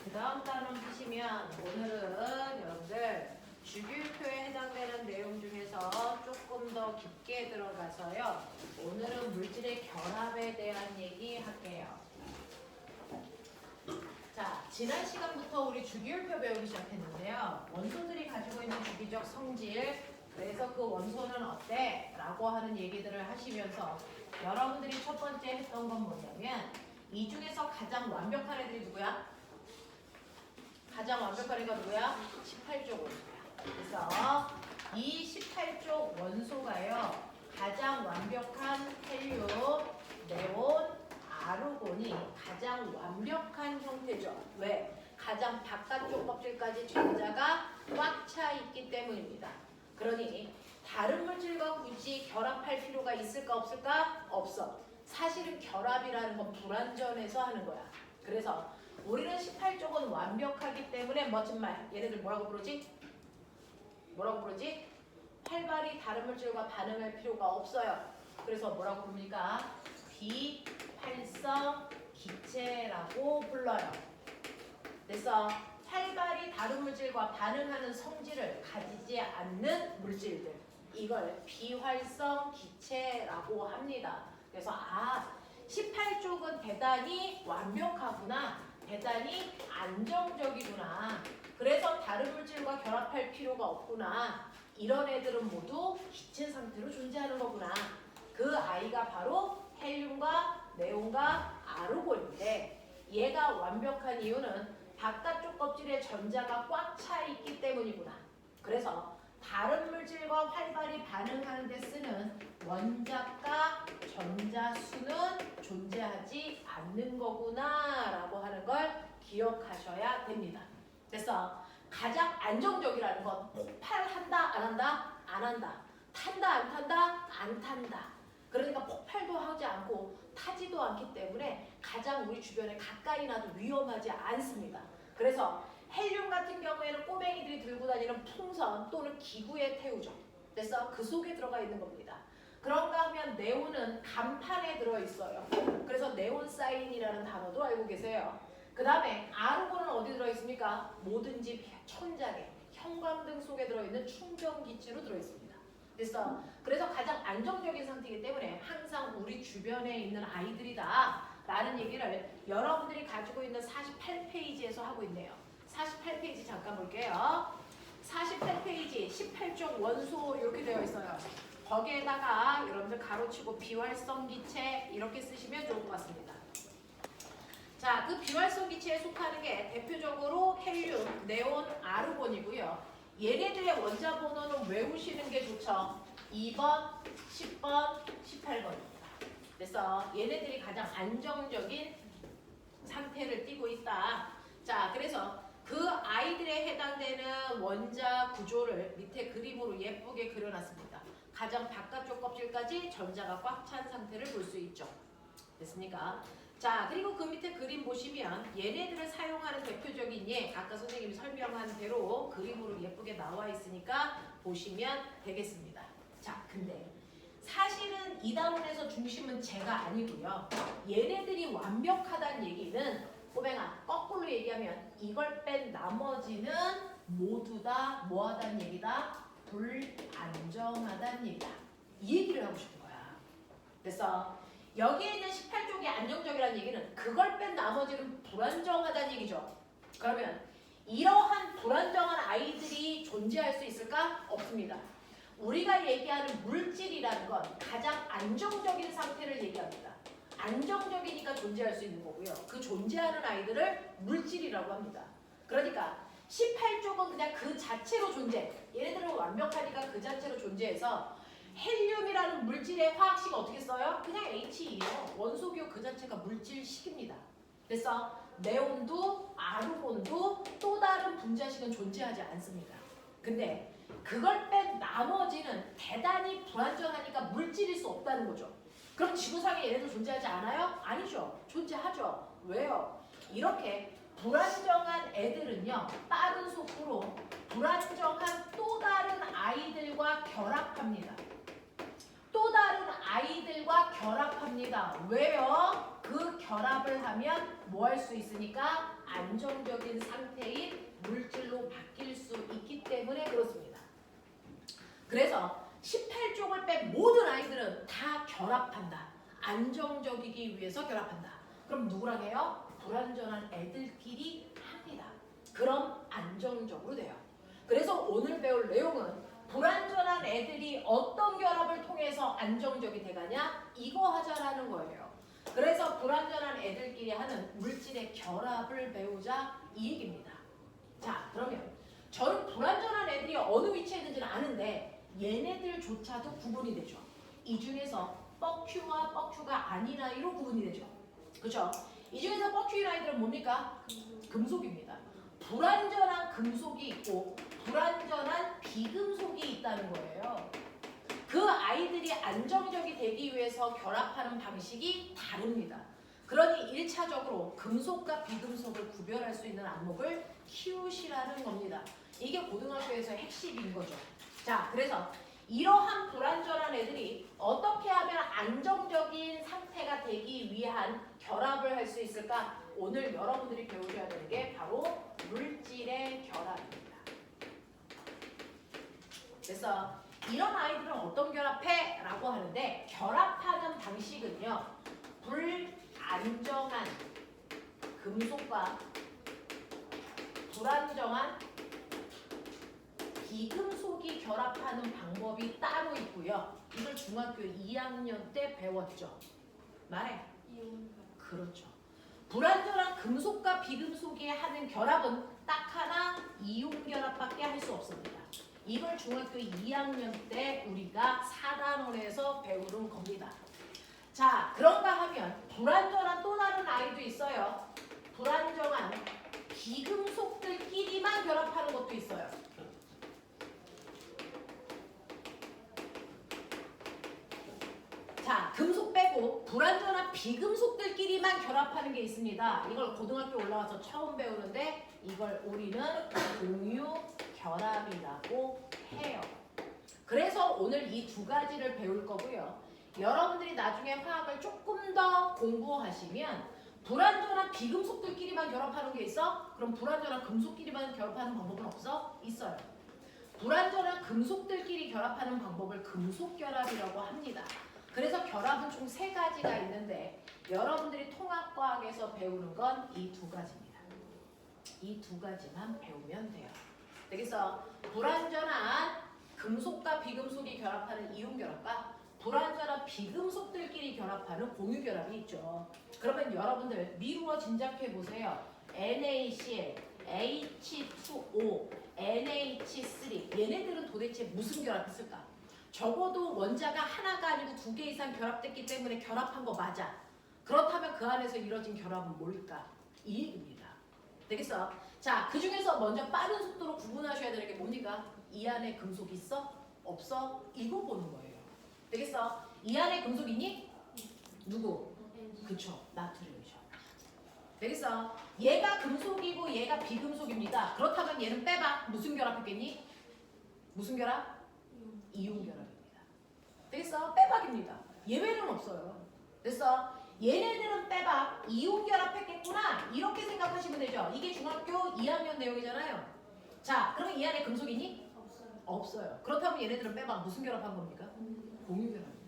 그 다음 단원 보시면 오늘은 여러분들 주기율표에 해당되는 내용 중에서 조금 더 깊게 들어가서요. 오늘은 물질의 결합에 대한 얘기 할게요. 자, 지난 시간부터 우리 주기율표 배우기 시작했는데요. 원소들이 가지고 있는 주기적 성질, 그래서 그 원소는 어때? 라고 하는 얘기들을 하시면서 여러분들이 첫 번째 했던 건 뭐냐면 이 중에서 가장 완벽한 애들이 누구야? 가장 완벽한 애가 누구야? 18쪽 원소야. 그래서 이 18쪽 원소가요. 가장 완벽한 헬륨, 네온, 아르곤이 가장 완벽한 형태죠. 왜? 가장 바깥쪽 껍질까지 전자가 꽉 차 있기 때문입니다. 그러니 다른 물질과 굳이 결합할 필요가 있을까 없을까? 없어. 사실은 결합이라는 건 불완전해서 하는 거야. 그래서 우리는 18쪽은 완벽하기 때문에 멋진 말. 얘네들 뭐라고 부르지? 뭐라고 부르지? 활발히 다른 물질과 반응할 필요가 없어요. 그래서 뭐라고 부릅니까? 비활성 기체라고 불러요. 그래서 활발히 다른 물질과 반응하는 성질을 가지지 않는 물질들. 이걸 비활성 기체라고 합니다. 그래서 18쪽은 대단히 완벽하구나. 대단히 안정적이구나. 그래서 다른 물질과 결합할 필요가 없구나. 이런 애들은 모두 기체 상태로 존재하는 거구나. 그 아이가 바로 헬륨과 네온과 아르곤인데 얘가 완벽한 이유는 바깥쪽 껍질에 전자가 꽉 차 있기 때문이구나. 그래서 다른 물질과 활발히 반응하는 데 쓰는 원자과 전자수는 존재하지 않는 거구나 라고 하는 걸 기억하셔야 됩니다. 그래서 가장 안정적이라는 건 폭발한다 안 한다? 안 한다. 탄다 안 탄다? 안 탄다. 그러니까 폭발도 하지 않고 타지도 않기 때문에 가장 우리 주변에 가까이 놔도 위험하지 않습니다. 그래서 헬륨 같은 경우에는 꼬맹이들이 들고 다니는 풍선 또는 기구에 태우죠. 그래서 그 속에 들어가 있는 겁니다. 그런가 하면 네온은 간판에 들어있어요. 그래서 네온사인이라는 단어도 알고 계세요. 그 다음에 아르곤은 어디 들어있습니까? 모든 집 천장에 형광등 속에 들어있는 충전기체로 들어있습니다. 그래서 가장 안정적인 상태이기 때문에 항상 우리 주변에 있는 아이들이다 라는 얘기를 여러분들이 가지고 있는 48페이지에서 하고 있네요. 48페이지 잠깐 볼게요. 48페이지 18쪽 원소 이렇게 되어 있어요. 거기에다가 여러분들 가로치고 비활성 기체 이렇게 쓰시면 좋을 것 같습니다. 자, 그 비활성 기체에 속하는 게 대표적으로 헬륨, 네온, 아르곤이고요. 얘네들의 원자 번호는 외우시는 게 좋죠. 2번, 10번, 18번입니다. 그래서 얘네들이 가장 안정적인 상태를 띠고 있다. 자, 그래서 그 아이들에 해당되는 원자 구조를 밑에 그림으로 예쁘게 그려놨습니다. 가장 바깥쪽 껍질까지 전자가 꽉 찬 상태를 볼 수 있죠. 됐습니까? 자, 그리고 그 밑에 그림 보시면 얘네들을 사용하는 대표적인 예, 아까 선생님이 설명한 대로 그림으로 예쁘게 나와 있으니까 보시면 되겠습니다. 자, 근데 사실은 이 단원에서 중심은 제가 아니고요. 얘네들이 완벽하다는 얘기는 꼬맹아, 거꾸로 얘기하면 이걸 뺀 나머지는 모두 다 뭐하다는 얘기다? 불안정하다는 얘기다. 이 얘기를 하고 싶은 거야. 그래서 여기에 있는 18쪽이 안정적이라는 얘기는 그걸 뺀 나머지는 불안정하다는 얘기죠. 그러면 이러한 불안정한 아이들이 존재할 수 있을까? 없습니다. 우리가 얘기하는 물질이라는 건 가장 안정적인 상태를 얘기합니다. 안정적이니까 존재할 수 있는 거고요. 그 존재하는 아이들을 물질이라고 합니다. 그러니까 18쪽은 그냥 그 자체로 존재. 얘네들은 완벽하니까 그 자체로 존재해서 헬륨이라는 물질의 화학식 어떻게 써요? 그냥 He예요. 원소기호 그 자체가 물질식입니다. 그래서 네온도 아르곤도 또 다른 분자식은 존재하지 않습니다. 근데 그걸 뺀 나머지는 대단히 불안정하니까 물질일 수 없다는 거죠. 그럼 지구상에 얘네들 존재하지 않아요? 아니죠. 존재하죠. 왜요? 이렇게 불안정한 애들은요. 빠른 속도로 불안정한 또 다른 아이들과 결합합니다. 또 다른 아이들과 결합합니다. 왜요? 그 결합을 하면 뭐 할 수 있으니까 안정적인 상태인 물질로 바뀔 수 있기 때문에 그렇습니다. 그래서 18쪽을 뺀 모든 아이들은 다 결합한다. 안정적이기 위해서 결합한다. 그럼 누구랑 해요? 불완전한 애들끼리 합니다. 그럼 안정적으로 돼요. 그래서 오늘 배울 내용은 불완전한 애들이 어떤 결합을 통해서 안정적이 돼가냐? 이거 하자라는 거예요. 그래서 불완전한 애들끼리 하는 물질의 결합을 배우자 이 얘기입니다. 자, 그러면 저는 불완전한 애들이 어느 위치에 있는지는 아는데 얘네들조차도 구분이 되죠. 이 중에서 뻑큐와 뻑큐가 아닌 아이로 구분이 되죠. 그렇죠? 이 중에서 뻑큐인 아이들은 뭡니까? 금속입니다. 불완전한 금속이 있고 불완전한 비금속이 있다는 거예요. 그 아이들이 안정적이 되기 위해서 결합하는 방식이 다릅니다. 그러니 1차적으로 금속과 비금속을 구별할 수 있는 안목을 키우시라는 겁니다. 이게 고등학교에서의 핵심인 거죠. 자, 그래서 이러한 불완전한 애들이 어떻게 하면 안정적인 상태가 되기 위한 결합을 할 수 있을까? 오늘 여러분들이 배우셔야 되는 게 바로 물질의 결합입니다. 그래서 이런 아이들은 어떤 결합해? 라고 하는데 결합하는 방식은요. 불안정한 금속과 불안정한 비금속이 결합하는 방법이 따로 있고요. 이걸 중학교 2학년 때 배웠죠. 말해. 그렇죠. 불완전한 금속과 비금속이 하는 결합은 딱 하나 이온 결합밖에 할 수 없습니다. 이걸 중학교 2학년 때 우리가 4단원에서 배우는 겁니다. 자, 그런가 하면 불완전한 또 다른 아이도 있어요. 불완전한 비금속들끼리만 결합하는 것도 있어요. 자, 금속 빼고 불완전한 비금속들끼리만 결합하는 게 있습니다. 이걸 고등학교 올라와서 처음 배우는데 이걸 우리는 공유 결합이라고 해요. 그래서 오늘 이 두 가지를 배울 거고요. 여러분들이 나중에 화학을 조금 더 공부하시면 불완전한 비금속들끼리만 결합하는 게 있어? 그럼 불완전한 금속끼리만 결합하는 방법은 없어? 있어요. 불완전한 금속들끼리 결합하는 방법을 금속결합이라고 합니다. 그래서 결합은 총 3가지가 있는데 여러분들이 통합과학에서 배우는 건 이 2가지입니다. 이 2가지만 배우면 돼요. 그래서 불완전한 금속과 비금속이 결합하는 이온결합과 불완전한 비금속들끼리 결합하는 공유결합이 있죠. 그러면 여러분들 미루어 짐작해 보세요. NaCl, H2O, NH3 얘네들은 도대체 무슨 결합했을까? 적어도 원자가 하나가 아니고 2개 이상 결합됐기 때문에 결합한 거 맞아. 그렇다면 그 안에서 이루어진 결합은 뭘까? 이 얘기입니다. 되겠어? 자, 그 중에서 먼저 빠른 속도로 구분하셔야 되는 게 뭡니까? 이 안에 금속 있어? 없어? 이거 보는 거예요. 되겠어? 이 안에 금속 있니? 누구? 그쵸, 나트륨이죠. 되겠어? 얘가 금속이고 얘가 비금속입니다. 그렇다면 얘는 빼봐. 무슨 결합했겠니? 무슨 결합? 이온 결합입니다. 되겠어? 빼박입니다. 예외는 없어요. 됐어? 얘네들은 빼박, 이온 결합했겠구나. 이렇게 생각하시면 되죠. 이게 중학교 2학년 내용이잖아요. 자, 그러면 이 안에 금속 있니? 없어요. 없어요. 그렇다면 얘네들은 빼박 무슨 결합한 겁니까? 공유 결합입니다.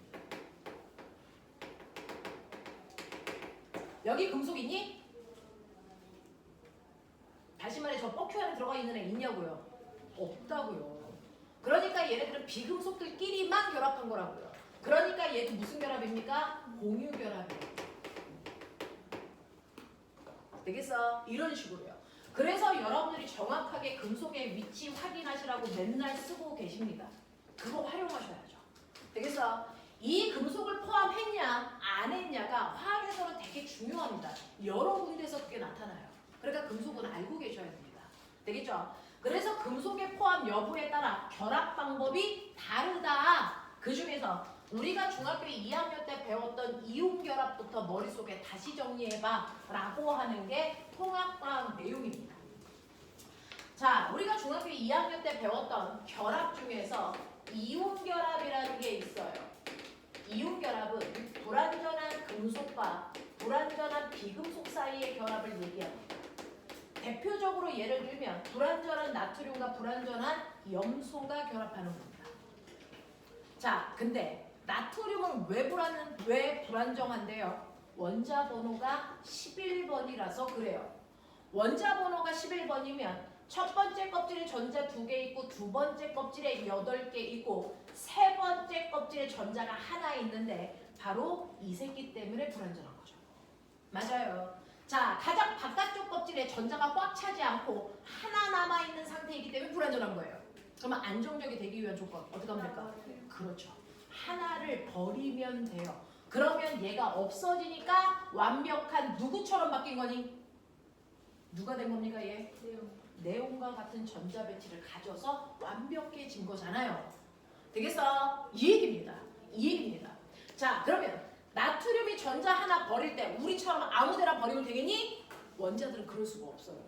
여기 금속 있니? 다시 말해 저 뻑큐 안에 들어가 있는 애 있냐고요? 없다고요. 그러니까 얘네들은 비금속들끼리만 결합한 거라고요. 그러니까 얘도 무슨 결합입니까? 공유 결합이에요. 되겠어? 이런 식으로요. 그래서 여러분들이 정확하게 금속의 위치 확인하시라고 맨날 쓰고 계십니다. 그거 활용하셔야죠. 되겠어? 이 금속을 포함했냐 안 했냐가 화학에서는 되게 중요합니다. 여러 군데서 그게 나타나요. 그러니까 금속은 알고 계셔야 됩니다. 되겠죠? 그래서 금속의 포함 여부에 따라 결합 방법이 다르다. 그 중에서 우리가 중학교 2학년 때 배웠던 이온 결합부터 머릿속에 다시 정리해봐 라고 하는 게 통합과학 내용입니다. 자, 우리가 중학교 2학년 때 배웠던 결합 중에서 이온 결합이라는 게 있어요. 이온 결합은 불완전한 금속과 불완전한 비금속 사이의 결합을 얘기합니다. 대표적으로 예를 들면 불완전한 나트륨과 불완전한 염소가 결합하는 겁니다. 자, 근데 나트륨은 왜 불안정한데요? 원자 번호가 11번이라서 그래요. 원자 번호가 11번이면 첫 번째 껍질에 전자 2개 있고 두 번째 껍질에 8개 있고 세 번째 껍질에 전자가 하나 있는데 바로 이 새끼 때문에 불안정한 거죠. 맞아요. 자, 가장 바깥쪽 껍질에 전자가 꽉 차지 않고 하나 남아있는 상태이기 때문에 불안정한 거예요. 그러면 안정적이 되기 위한 조건 어떻게 하면 될까? 그렇죠. 하나를 버리면 돼요. 그러면 얘가 없어지니까 완벽한 누구처럼 바뀐 거니? 누가 된 겁니까 얘? 네온과 같은 전자 배치를 가져서 완벽해진 거잖아요. 되겠어? 이 얘기입니다. 이 얘기입니다. 자, 그러면 나트륨이 전자 하나 버릴 때 우리처럼 아무데나 버리면 되겠니? 원자들은 그럴 수가 없어요.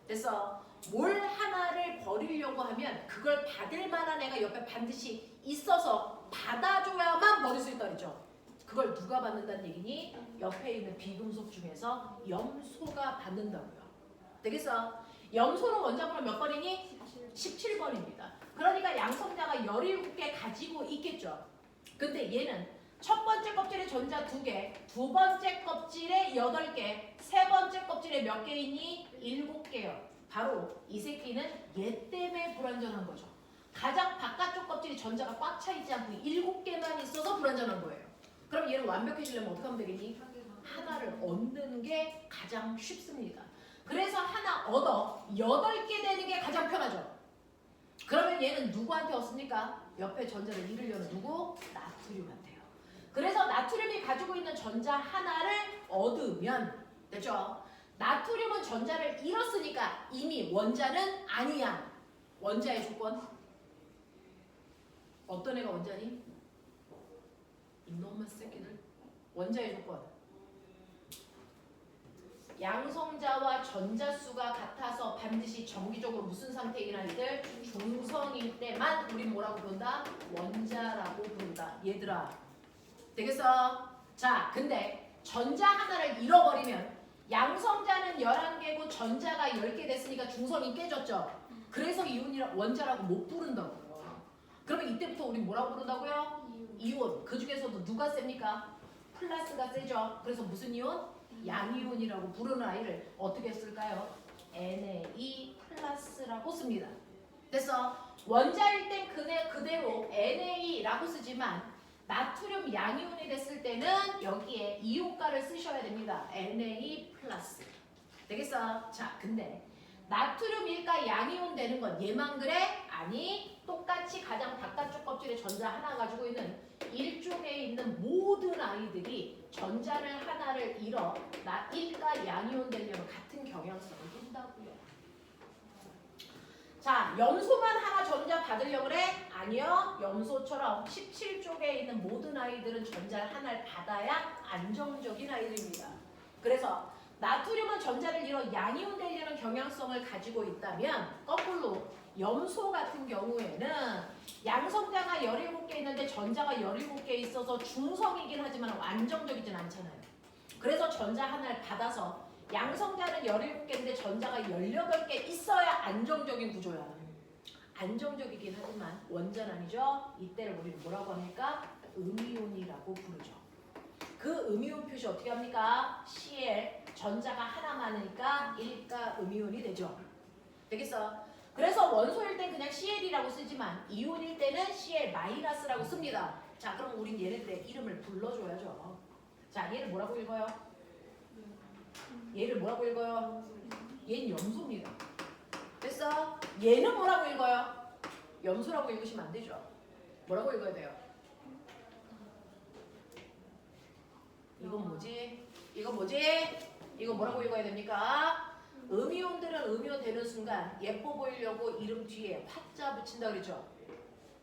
됐어? 뭘 하나를 버리려고 하면 그걸 받을 만한 애가 옆에 반드시 있어서 받아줘야만 버릴 수 있다 그랬죠. 그걸 누가 받는다는 얘기니? 옆에 있는 비금속 중에서 염소가 받는다고요. 되겠어? 염소는 원자번호 몇 번이니? 17번입니다. 그러니까 양성자가 17개 가지고 있겠죠. 근데 얘는 첫 번째 껍질에 전자 2개, 두 번째 껍질에 8개, 세 번째 껍질에 몇 개 있니? 7개요. 바로 이 새끼는 얘 때문에 불완전한 거죠. 가장 바깥쪽 껍질이 전자가 꽉 차 있지 않고 7개만 있어서 불완전한 거예요. 그럼 얘는 완벽해지려면 어떻게 하면 되겠니? 하나를 얻는 게 가장 쉽습니다. 그래서 하나 얻어 8개 되는 게 가장 편하죠. 그러면 얘는 누구한테 얻습니까? 옆에 전자를 잃으려는 누구? 나트륨한테요. 그래서 나트륨이 가지고 있는 전자 하나를 얻으면 됐죠? 나트륨은 전자를 잃었으니까 이미 원자는 아니야. 원자의 조건? 어떤 애가 원자니? 이놈의 새끼들. 원자의 조건. 양성자와 전자수가 같아서 반드시 정기적으로 무슨 상태이긴 할들 중성일 때만 우리 뭐라고 부른다? 원자라고 부른다. 얘들아. 되겠어? 자, 근데 전자 하나를 잃어버리면 양성자는 11개고 전자가 10개 됐으니까 중성이 깨졌죠. 그래서 이온이라 원자라고 못 부른다고요. 그러면 이때부터 우리 뭐라고 부른다고요? 이온. 그 중에서도 누가 셉니까? 플러스가 세죠. 그래서 무슨 이온? 양이온이라고 부르는 아이를 어떻게 쓸까요? Na 플러스라고 씁니다. 그래서 원자일 땐 그대로 Na라고 쓰지만 나트륨 양이온이 됐을 때는 여기에 이온가를 쓰셔야 됩니다. Na 플러스. 되겠어? 자, 근데 나트륨일까 양이온 되는 건 얘만 그래? 아니, 똑같이 가장 바깥쪽 껍질에 전자 하나 가지고 있는 일종에 있는 모든 아이들이 전자를 하나를 잃어 일가 양이온 되려면 같은 경향성을 둔다고요. 자, 염소만 하나 전자 받으려고 그래? 아니요. 염소처럼 17쪽에 있는 모든 아이들은 전자를 하나를 받아야 안정적인 아이들입니다. 그래서 나트륨은 전자를 잃어 양이온 되려는 경향성을 가지고 있다면 거꾸로 염소 같은 경우에는 양성자가 17개 있는데 전자가 17개 있어서 중성이긴 하지만 안정적이진 않잖아요. 그래서 전자 하나를 받아서 양성자는 17개인데 전자가 18개 있어야 안정적인 구조야. 안정적이긴 하지만 원자는 아니죠. 이때를 우리는 뭐라고 합니까? 음이온이라고 부르죠. 그 음이온 표시 어떻게 합니까? Cl, 전자가 하나 많으니까 1가 음이온이 되죠. 되겠어? 그래서 원소일 땐 그냥 Cl이라고 쓰지만 이온일 때는 Cl-라고 씁니다. 자, 그럼 우린 얘네들의 이름을 불러줘야죠. 자, 얘를 뭐라고 읽어요? 얘를 뭐라고 읽어요? 얘는 염소입니다. 됐어? 얘는 뭐라고 읽어요? 염소라고 읽으시면 안 되죠. 뭐라고 읽어야 돼요? 이건 뭐지? 이건 뭐지? 이거 뭐라고 읽어야 됩니까? 음이온들은 음이온 되는 순간 예뻐 보이려고 이름 뒤에 화자 붙인다 그러죠.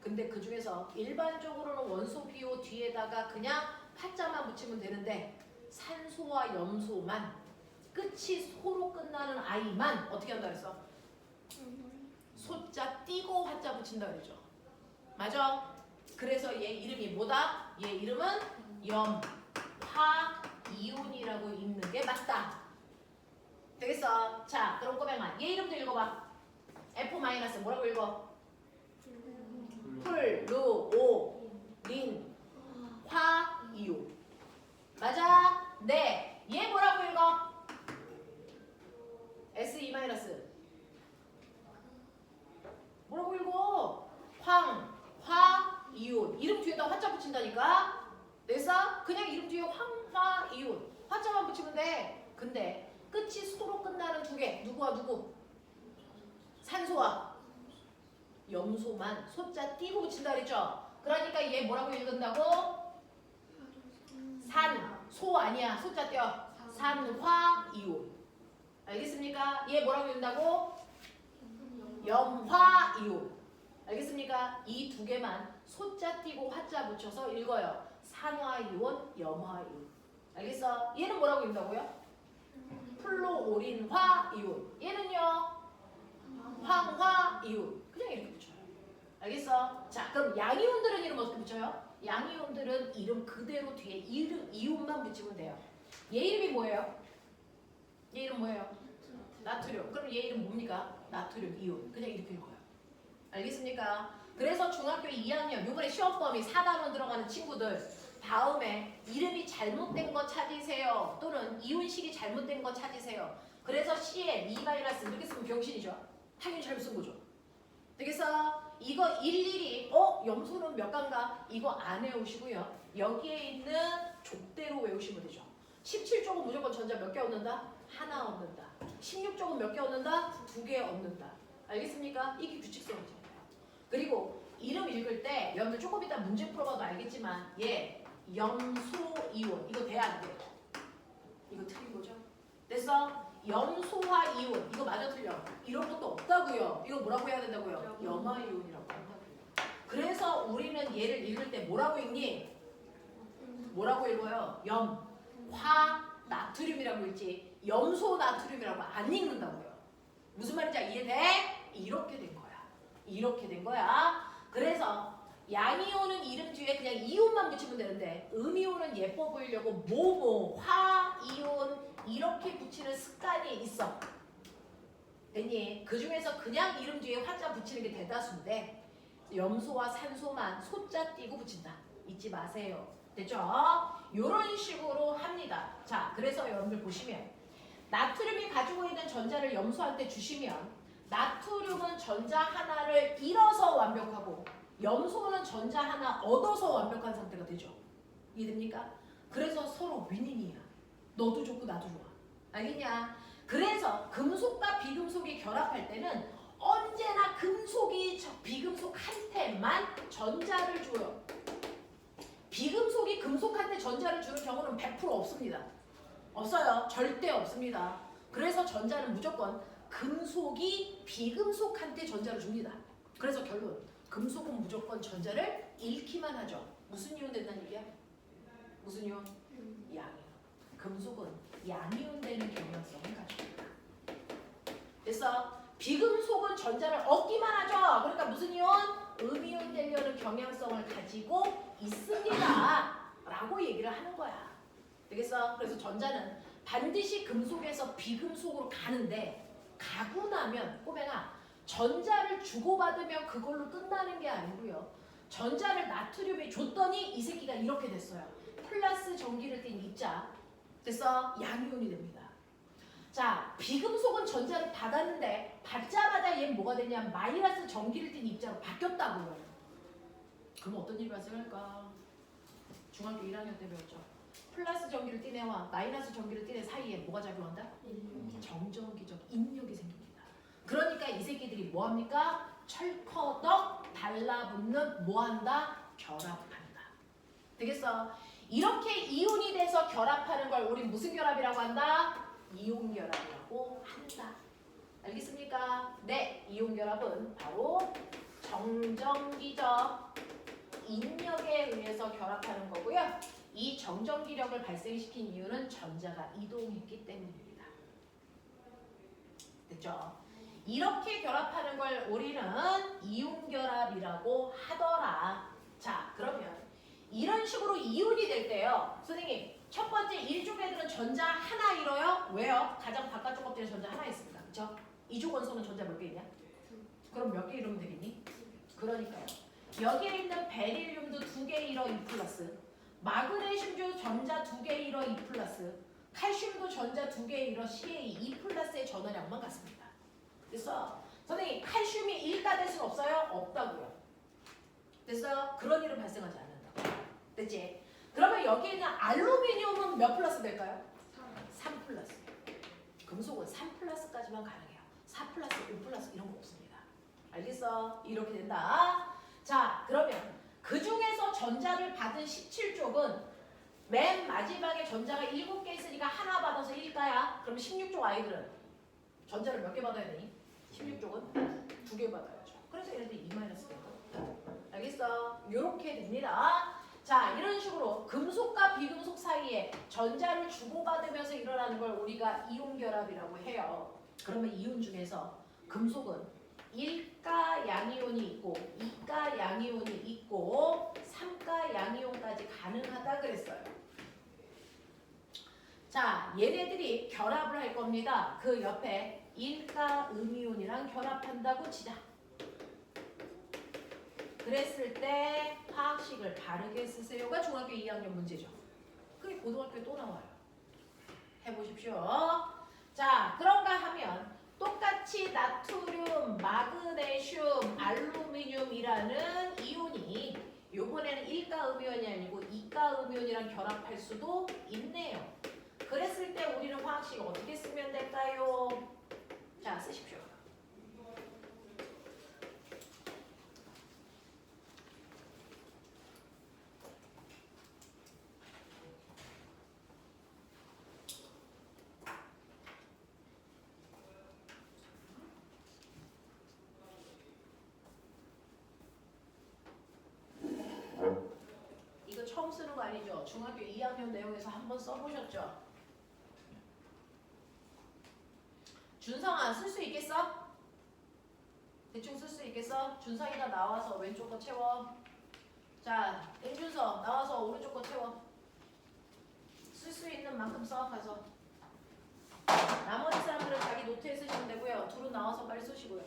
근데 그 중에서 일반적으로는 원소 기호 뒤에다가 그냥 화자만 붙이면 되는데 산소와 염소만 끝이 소로 끝나는 아이만 어떻게 한다 그랬어? 소자 띄고 화자 붙인다 그러죠. 맞아? 그래서 얘 이름이 뭐다? 얘 이름은 염화이온이라고 읽는 게 맞다. 되겠어? 자, 그럼 꼬맹아, 얘 이름도 읽어봐. F- 뭐라고 읽어? 플루오린 화이온. 맞아? 네. 얘 뭐라고 읽어? SE- 뭐라고 읽어? 황화이온. 이름 뒤에다 화자 붙인다니까? 그래서 그냥 이름 뒤에 황화이온 화자만 붙이면 돼. 근데 끝이 수로 끝나는 두 개. 누구와 누구? 산소와 염소만 소자 띄고 붙인다 그랬죠? 그러니까 얘 뭐라고 읽는다고? 산소 아니야. 소자 띄어. 산화이온. 알겠습니까? 얘 뭐라고 읽는다고? 염화이온. 알겠습니까? 이 두 개만 소자 띄고 화자 붙여서 읽어요. 산화이온, 염화이온. 알겠어? 얘는 뭐라고 읽는다고요? 플로오린화이온. 얘는요? 황화이온. 그냥 이렇게 붙여요. 알겠어? 자, 그럼 양이온들은 이름 어떻게 붙여요? 양이온들은 이름 그대로 뒤에 이름 이온만 붙이면 돼요. 얘 이름이 뭐예요? 얘 이름 뭐예요? 나트륨. 그럼 얘 이름 뭡니까? 나트륨 이온. 그냥 이렇게 읽어요. 알겠습니까? 그래서 중학교 2학년 요번에 시험 범위 4단원 들어가는 친구들 다음에 이름이 잘못된 거 찾으세요. 또는 이온식이 잘못된 거 찾으세요. 그래서 C에 E- 이렇게 쓰면 병신이죠. 당연히 잘못 쓴 거죠. 되겠어? 이거 일일이 염소는 몇 간가? 이거 안 외우시고요. 여기에 있는 족대로 외우시면 되죠. 17쪽은 무조건 전자 몇 개 얻는다? 하나 얻는다. 16쪽은 몇 개 얻는다? 2개 얻는다. 알겠습니까? 이게 규칙성이잖아요. 그리고 이름 읽을 때 여러분들 조금 이따 문제 풀어봐도 알겠지만 얘 염소이온 이거 돼야 안 돼요? 이거 틀린 거죠? 됐어? 염소화 이온 이거 맞아 틀려? 이런 것도 없다고요. 이거 뭐라고 해야 된다고요? 염화이온이라고 한다고요. 그래서 우리는 얘를 읽을 때 뭐라고 읽니? 뭐라고 읽어요? 나트륨이라고 읽지 염소 나트륨이라고 안 읽는다고요. 무슨 말인지 이해돼? 이렇게 된 거야. 이렇게 된 거야. 그래서 양이온은 이름 뒤에 그냥 이온만 붙이면 되는데 음이온은 예뻐 보이려고 모모, 화이온 이렇게 붙이는 습관이 있어. 됐니? 그 중에서 그냥 이름 뒤에 화자 붙이는 게 대다수인데 염소와 산소만 소자 띄고 붙인다. 잊지 마세요. 됐죠? 이런 식으로 합니다. 자, 그래서 여러분들 보시면 나트륨이 가지고 있는 전자를 염소한테 주시면 나트륨은 전자 하나를 잃어서 완벽하고 염소는 전자 하나 얻어서 완벽한 상태가 되죠. 이해됩니까? 그래서 서로 윈윈이야. 너도 좋고 나도 좋아. 알겠냐? 그래서 금속과 비금속이 결합할 때는 언제나 금속이 비금속한테만 전자를 줘요. 비금속이 금속한테 전자를 주는 경우는 100% 없습니다. 없어요. 절대 없습니다. 그래서 전자는 무조건 금속이 비금속한테 전자를 줍니다. 그래서 결론 금속은 무조건 전자를 잃기만 하죠. 무슨 이온 된다는 얘기야? 무슨 이온? 양이온. 금속은 양이온 되는 경향성을 가지고 있다. 그래서 비금속은 전자를 얻기만 하죠. 그러니까 무슨 이온? 음이온 되려는 경향성을 가지고 있습니다. 라고 얘기를 하는 거야. 되겠어? 그래서 전자는 반드시 금속에서 비금속으로 가는데 가고 나면 꼬맹아 전자를 주고받으면 그걸로 끝나는 게 아니고요. 전자를 나트륨에 줬더니 이 새끼가 이렇게 됐어요. 플러스 전기를 띤 입자. 됐어? 양이온이 됩니다. 자, 비금속은 전자를 받았는데 받자마자 얘는 뭐가 되냐? 마이너스 전기를 띤 입자로 바뀌었다고요. 그럼 어떤 일이 발생할까? 중학교 1학년 때 배웠죠. 플러스 전기를 띤 애와 마이너스 전기를 띤 애 사이에 뭐가 작용한다? 정전기적 인력이 생깁니다. 그러니까 이 새끼들이 뭐합니까? 철커덕 달라붙는 뭐한다? 결합한다. 되겠어? 이렇게 이온이 돼서 결합하는 걸 우리 무슨 결합이라고 한다? 이온 결합이라고 한다. 알겠습니까? 네, 이온 결합은 바로 정전기적 인력에 의해서 결합하는 거고요. 이 정전기력을 발생시킨 이유는 전자가 이동했기 때문입니다. 됐죠? 이렇게 결합하는 걸 우리는 이온 결합이라고 하더라. 자, 그러면 이런 식으로 이온이 될 때요. 선생님, 첫 번째 이쪽 애들은 전자 하나 잃어요. 왜요? 가장 바깥쪽 껍질에 전자 하나 있습니다. 그렇죠? 이쪽 원소는 전자 몇 개 있냐? 그럼 몇 개 잃으면 되겠니? 그러니까요. 여기에 있는 베릴륨도 2개 잃어 2 플러스. 마그네슘도 전자 2개 잃어 2 플러스. 칼슘도 전자 2개 잃어 CA 2 플러스의 전원량만 같습니다. 그래서 선생님 칼슘이 1가 될 수는 없어요? 없다고요. 그래서 그런 일은 발생하지 않는다. 됐지? 그러면 여기 있는 알루미늄은 몇 플러스 될까요? 3 플러스. 금속은 3 플러스까지만 가능해요. 4 플러스, 5 플러스 이런 거 없습니다. 알겠어? 이렇게 된다. 자, 그러면 그 중에서 전자를 받은 17쪽은 맨 마지막에 전자가 7개 있으니까 하나 받아서 1가야. 그럼 16쪽 아이들은 전자를 몇 개 받아야 되니? 16쪽은 2개 받아야죠. 그래서 얘네들이 2 마이너스 되고. 알겠어? 이렇게 됩니다. 자, 이런 식으로 금속과 비금속 사이에 전자를 주고받으면서 일어나는 걸 우리가 이온 결합이라고 해요. 그러면 이온 중에서 금속은 1가 양이온이 있고 2가 양이온이 있고 3가 양이온까지 가능하다 그랬어요. 자, 얘네들이 결합을 할 겁니다. 그 옆에 1가 음이온이랑 결합한다고 치자. 그랬을 때 화학식을 바르게 쓰세요가 중학교 2학년 문제죠. 그게 고등학교에 또 나와요. 해보십시오. 자, 그런가 하면 똑같이 나트륨, 마그네슘, 알루미늄이라는 이온이 이번에는 1가 음이온이 아니고 2가 음이온이랑 결합할 수도 있네요. 그랬을 때 우리는 화학식을 어떻게 쓰면 될까요? 자, 쓰십시오. 이거 처음 쓰는 거 아니죠? 중학교 2학년 내용에서 한번 써보셨죠? 준성아, 쓸 수 있겠어? 대충 쓸 수 있겠어? 준성이가 나와서 왼쪽 거 채워. 자, 임준서 나와서 오른쪽 거 채워. 쓸 수 있는 만큼 써 가서. 나머지 사람들은 자기 노트에 쓰시면 되고요. 둘은 나와서 빨리 쓰시고요.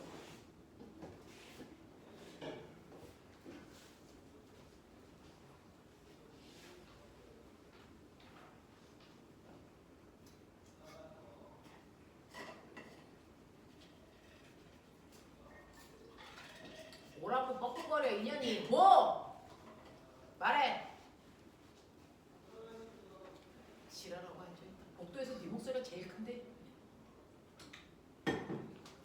뭐라고 뻐끔거려 인연이. 뭐? 말해. 지랄하고 앉아. 복도에서 네 목소리가 제일 큰데.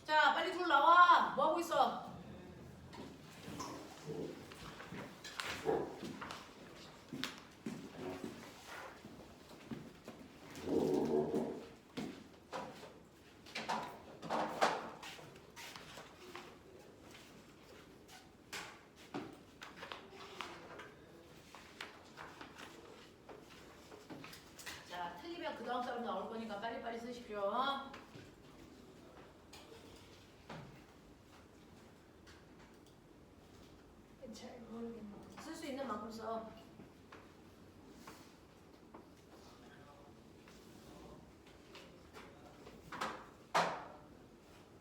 자, 빨리 둘 나와. 뭐 하고 있어? 자, 틀리면 그 다음 사람 나올 거니까 빨리빨리 쓰십시오. 잘 모르겠네. 쓸 수 있는 만큼 써.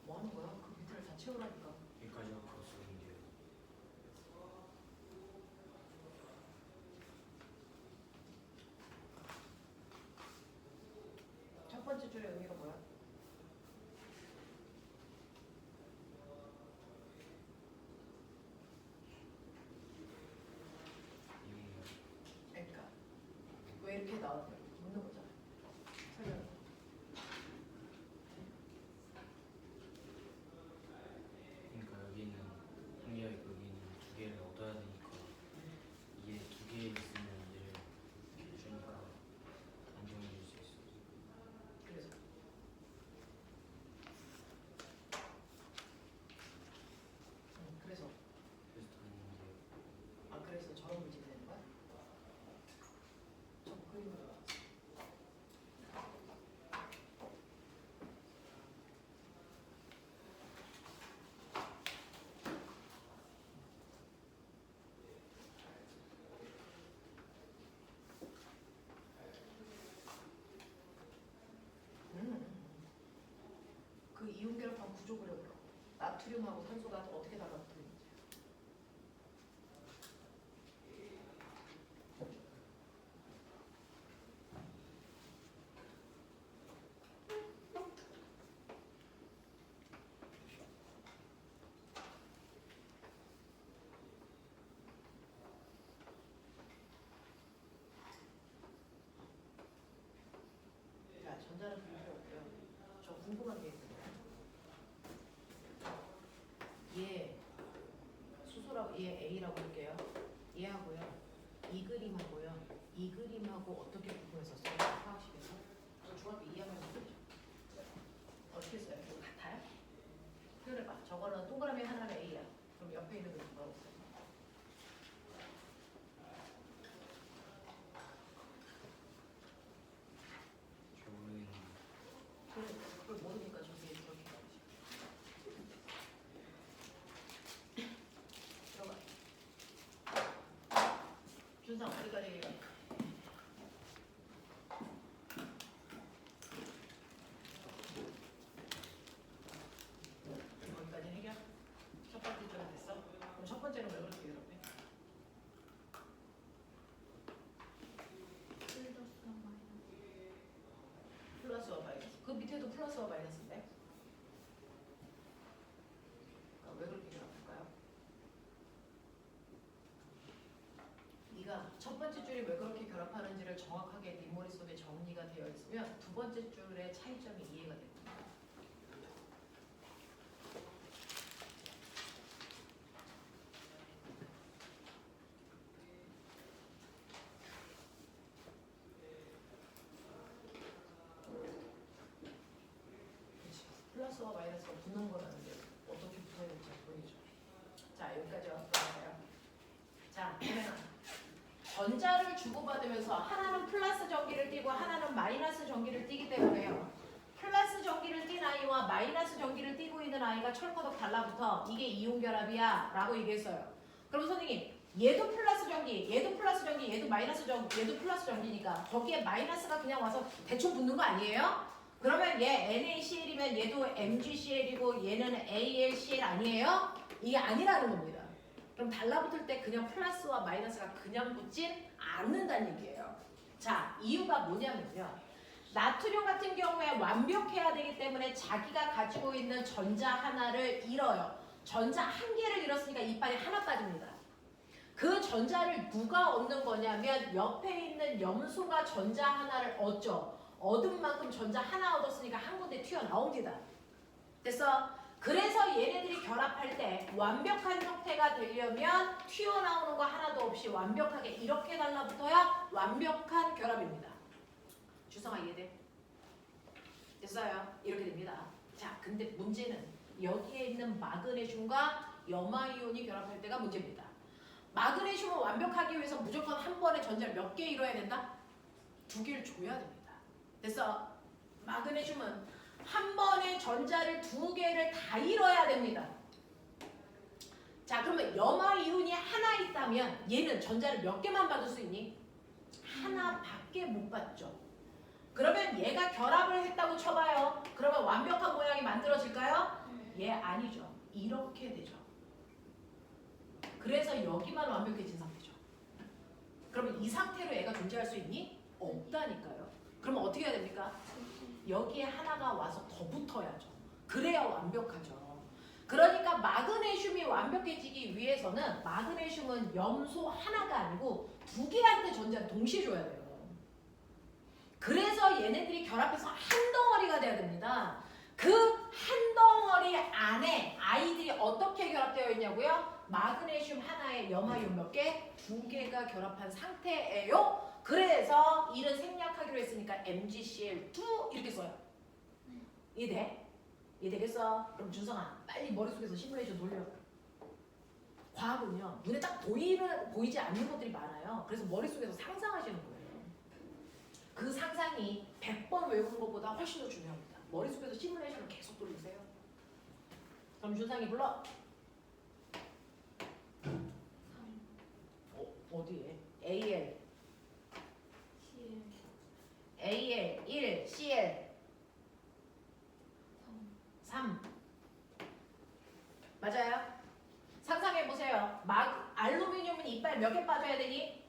뭐 하는 거야? 그 밑에를 다 채우라니까. 여기까지가 크로스인데요. 첫 번째 줄의 의미가 뭐야? 그러니까 왜 이렇게 나왔냐 묻는 거잖아. 설명. 그러니까 여기는 한개가 있고 여기는 두 개를 얻어야 되니까 이게 두 개 있으면 얘를 이렇게 주니까 안정해질 수 있어요. 그래서 그래서 그래서 다는데 아 그래서 저런 문제가 되는 거야? 저 그림으로 나왔어. 그 이온결합한 구조 그려보라고. 나트륨하고 산소가 어떻게 달라붙는지. 자, 전자는 필요 없고요. 저 궁금한 게 있어요. 얘 수소라고 얘 A라고 할게요. 얘하고요. 이 그림하고요. 이 그림하고 어떻게 구분했었어요? 화학식에서? 저 중학교 2학년 때죠. 어떻게 써요? 이거 같아요? 표현해봐. 저거는 동그라미 하나는 A야. 그럼 옆에 있는 그림 뭐라고 써요? 저 모르겠는데. 그걸 모르니까 저기 그렇게 나오지. 들어가. 준상 어디까지 얘기해? 여기까지 해결? 첫 번째 줄은 됐어? 그럼 첫 번째는 왜 그렇게 괴롭해? 플러스와 마이너스. 그 밑에도 플러스와 마이너스인데? 왜 그렇게 괴롭힐까요? 네가 첫 번째 줄이 왜 그렇게 결합하는지를 정확하게 네 머릿속에 정리가 되어 있으면 두 번째 줄의 차이점이 이해가 됩니다. 그렇지. 플러스와 마이너스가 붙는 거라는데 어떻게 붙어야 될지 보여줘. 자, 여기까지 왔어요. 자, 그러면 전자를 주고받으면서 하나는 플러스 전기를 띠고 하나는 마이너스 전기를 띠기 때문에요. 플러스 전기를 띈 아이와 마이너스 전기를 띠고 있는 아이가 철커덕 달라붙어. 이게 이온결합이야 라고 얘기했어요. 그럼 선생님 얘도 플러스 전기, 얘도 플러스 전기, 얘도 마이너스 전기, 얘도 플러스 전기니까 저기에 마이너스가 그냥 와서 대충 붙는 거 아니에요? 그러면 얘 NaCl이면 얘도 MgCl이고 얘는 AlCl 아니에요? 이게 아니라는 겁니다. 그럼 달라붙을 때 그냥 플러스와 마이너스가 그냥 붙진 않는다는 얘기예요. 자, 이유가 뭐냐면요. 나트륨 같은 경우에 완벽해야 되기 때문에 자기가 가지고 있는 전자 하나를 잃어요. 전자 한 개를 잃었으니까 이빨이 하나 빠집니다. 그 전자를 누가 얻는 거냐면 옆에 있는 염소가 전자 하나를 얻죠. 얻은 만큼 전자 하나 얻었으니까 한 군데 튀어나옵니다. 됐어? 그래서 얘네들이 결합할 때 완벽한 형태가 되려면 튀어나오는 거 하나도 없이 완벽하게 이렇게 달라붙어야 완벽한 결합입니다. 주성아 이해돼? 됐어요? 이렇게 됩니다. 자, 근데 문제는 여기에 있는 마그네슘과 염화이온이 결합할 때가 문제입니다. 마그네슘을 완벽하기 위해서 무조건 한 번에 전자를 몇 개 잃어야 된다? 2개를 줘야 됩니다. 됐어? 마그네슘은 한 번에 전자를 2개를 다 잃어야 됩니다. 자, 그러면 염화이온이 하나 있다면 얘는 전자를 몇 개만 받을 수 있니? 하나밖에 못 받죠. 그러면 얘가 결합을 했다고 쳐봐요. 그러면 완벽한 모양이 만들어질까요? 예, 아니죠. 이렇게 되죠. 그래서 여기만 완벽해진 상태죠. 그러면 이 상태로 얘가 존재할 수 있니? 없다니까요. 그러면 어떻게 해야 됩니까? 여기에 하나가 와서 더 붙어야죠. 그래야 완벽하죠. 그러니까 마그네슘이 완벽해지기 위해서는 마그네슘은 염소 하나가 아니고 2개한테 전자를 동시에 줘야 돼요. 그래서 얘네들이 결합해서 한 덩어리가 돼야 됩니다. 그 한 덩어리 안에 아이들이 어떻게 결합되어 있냐고요? 마그네슘 하나에 염화이온 몇 개? 2개가 결합한 상태예요. 그래서 이를 생략하기로 했으니까 MgCl2 이렇게 써요. 이해돼? 이해되겠어? 그럼 준성아 빨리 머릿속에서 시뮬레이션 돌려. 과학은요 눈에 딱 보이지 않는 것들이 많아요. 그래서 머릿속에서 상상하시는 거예요. 그 상상이 100번 외우는 것보다 훨씬 더 중요합니다. 머릿속에서 시뮬레이션을 계속 돌리세요. 그럼 준상이 불러. 어디에? AL AL 1 CL 3 몇 개 빠져야 되니?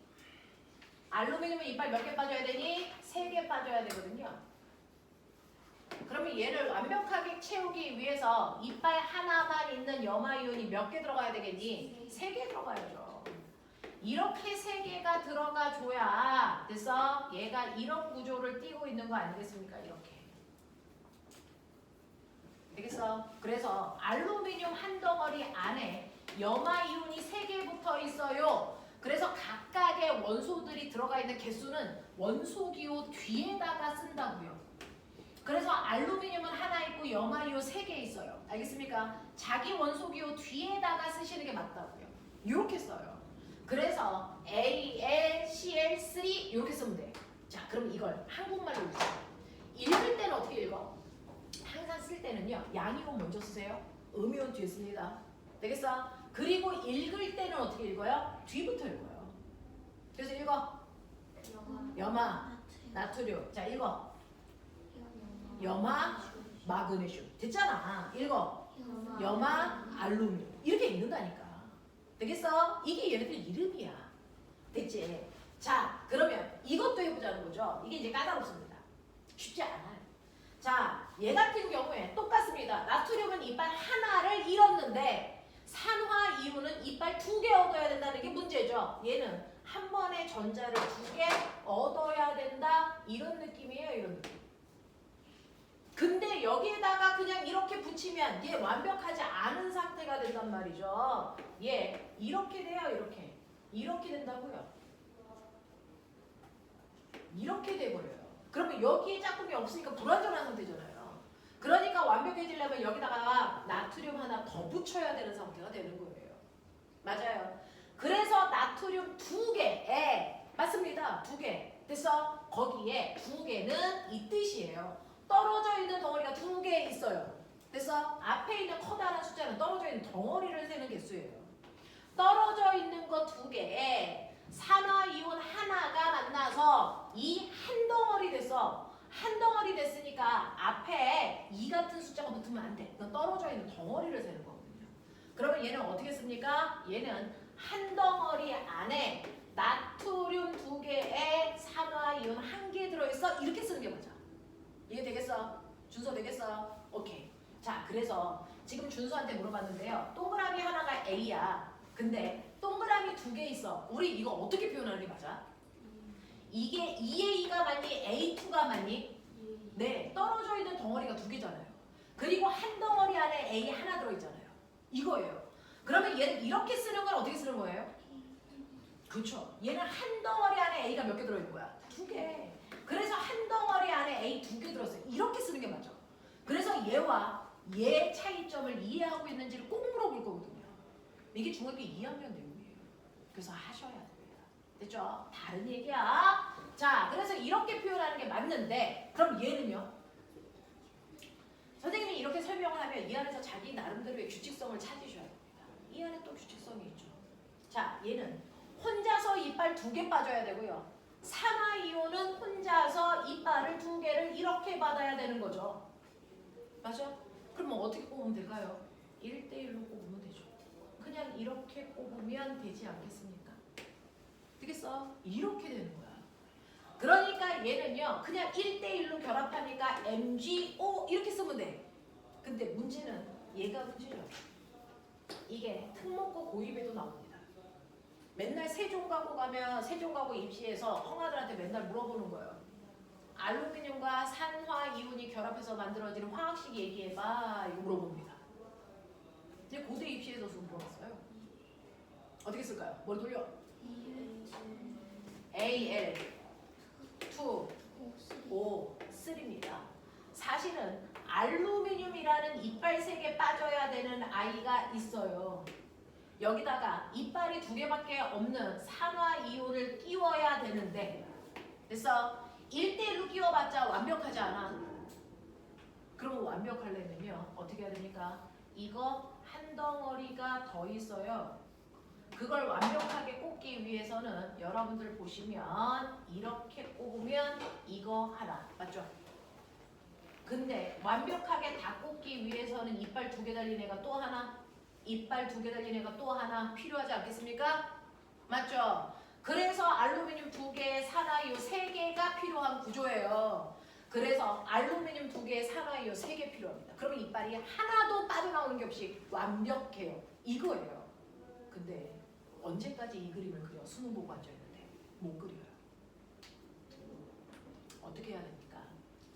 알루미늄은 이빨 몇 개 빠져야 되니? 3개 빠져야 되거든요. 그러면 얘를 완벽하게 채우기 위해서 이빨 하나만 있는 염화이온이 몇 개 들어가야 되겠니? 3개 들어가야죠. 이렇게 3개가 들어가 줘야 그래서 얘가 이런 구조를 띠고 있는 거 아니겠습니까? 이렇게. 되겠어? 그래서 알루미늄 한 덩어리 안에 염화이온이 3개 붙어 있어요. 그래서 각각의 원소들이 들어가 있는 개수는 원소기호 뒤에다가 쓴다고요. 그래서 알루미늄은 하나 있고 염화이온 3개 있어요. 알겠습니까? 자기 원소기호 뒤에다가 쓰시는 게 맞다고요. 이렇게 써요. 그래서 AlCl3 이렇게 쓰면 돼. 자, 그럼 이걸 한국말로 읽을 때는 어떻게 읽어? 항상 쓸 때는요. 양이온 먼저 쓰세요. 음이온 뒤에 씁니다. 되겠어? 그리고 읽을 때는 어떻게 읽어요? 뒤부터 읽어요. 그래서 읽어. 염화, 나트륨. 자, 읽어. 염화, 마그네슘. 됐잖아. 읽어. 염화, 알루미늄. 이렇게 읽는다니까. 되겠어? 이게 얘네들 이름이야. 됐지? 자, 그러면 이것도 해보자는 거죠. 이게 이제 까다롭습니다. 쉽지 않아요. 자, 얘 같은 경우에 똑같습니다. 나트륨은 이빨 하나를 잃었는데 산화이온은 이빨 2개 얻어야 된다는 게 문제죠. 얘는 한 번에 전자를 2개 얻어야 된다. 이런 느낌이에요. 이런 느낌. 근데 여기에다가 그냥 이렇게 붙이면 얘 완벽하지 않은 상태가 된단 말이죠. 얘 이렇게 돼요. 이렇게. 이렇게 된다고요. 이렇게 돼버려요. 그러면 여기에 짝꿍이 없으니까 불완전한 상태잖아요. 그러니까 완벽해지려면 여기다가 나트륨 하나 더 붙여야 되는 상태가 되는 거예요. 맞아요. 그래서 나트륨 2개. 맞습니다. 2개. 됐어? 거기에 2개는 이 뜻이에요. 떨어져 있는 덩어리가 2개 있어요. 됐어? 앞에 있는 커다란 숫자는 떨어져 있는 덩어리를 세는 개수예요. 떨어져 있는 거 2개에 산화이온 하나가 만나서 이 한 덩어리 됐어. 한 덩어리 됐으니까 앞에 2 같은 숫자가 붙으면 안 돼. 이건 떨어져 있는 덩어리를 세는 거거든요. 그러면 얘는 어떻게 씁니까? 얘는 한 덩어리 안에 나트륨 2개에 산화이온 1개 들어있어. 이렇게 쓰는 게 맞아. 이해 되겠어? 준서 되겠어? 오케이. 자, 그래서 지금 준서한테 물어봤는데요. 동그라미 하나가 A야. 근데 동그라미 2개 있어. 우리 이거 어떻게 표현하는 게 맞아? 이게 2A가 맞니? A2가 맞니? 네, 떨어져 있는 덩어리가 2개잖아요. 그리고 한 덩어리 안에 A 하나 들어있잖아요. 이거예요. 그러면 얘는 이렇게 쓰는 건 어떻게 쓰는 거예요? 그렇죠. 얘는 한 덩어리 안에 A가 몇 개 들어있는 거야? 2개. 그래서 한 덩어리 안에 A 2개 들었어요. 이렇게 쓰는 게 맞죠. 그래서 얘와 얘 차이점을 이해하고 있는지를 꼭 물어볼 거거든요. 이게 중학교 2학년 내용이에요. 그래서 하셔야 됩니다. 됐죠? 다른 얘기야. 자, 그래서 이렇게 표현하는 게 맞는데 그럼 얘는요? 선생님이 이렇게 설명을 하면 이 안에서 자기 나름대로의 규칙성을 찾으셔야 됩니다. 이 안에 또 규칙성이 있죠. 자, 얘는 혼자서 이빨 2개 빠져야 되고요. 산화이온은 혼자서 이빨을 2개를 이렇게 받아야 되는 거죠. 맞아? 그럼 뭐 어떻게 꼽으면 될까요? 1대1로 꼽으면 되죠. 그냥 이렇게 꼽으면 되지 않겠습니까? 되겠어? 이렇게 되는 거야. 그러니까 얘는요. 그냥 1대1로 결합하니까 MgO 이렇게 쓰면 돼. 근데 문제는 얘가 문제죠. 이게 특목고 고입에도 나옵니다. 맨날 세종가고 가면 세종가고 입시에서 형아들한테 맨날 물어보는 거예요. 알루미늄과 산화이온이 결합해서 만들어지는 화학식 얘기해봐. 이거 물어봅니다. 이제 고대 입시에서 좀 물어봤어요. 어떻게 쓸까요? 머리 돌려. Al 2 O 3입니다. 사실은 알루미늄이라는 이빨 3개 빠져야 되는 아이가 있어요. 여기다가 이빨이 2개밖에 없는 산화이온을 끼워야 되는데 그래서 1대1로 끼워봤자 완벽하지 않아. 그럼 완벽하려면요 어떻게 해야 됩니까? 이거 한 덩어리가 더 있어요. 그걸 완벽하게 꼽기 위해서는 여러분들 보시면 이렇게 꼽으면 이거 하나 맞죠? 근데 완벽하게 다 꼽기 위해서는 이빨 2개 달린 애가 또 하나 이빨 2개 달린 애가 또 하나 필요하지 않겠습니까? 맞죠? 그래서 알루미늄 2개, 산화이온 3개가 필요한 구조예요. 그래서 알루미늄 2개, 산화이온 3개 필요합니다. 그러면 이빨이 하나도 빠져나오는 게 없이 완벽해요. 이거예요. 근데 언제까지 이 그림을 그려? 수능 보고 앉아있는데 못 그려요. 어떻게 해야 됩니까?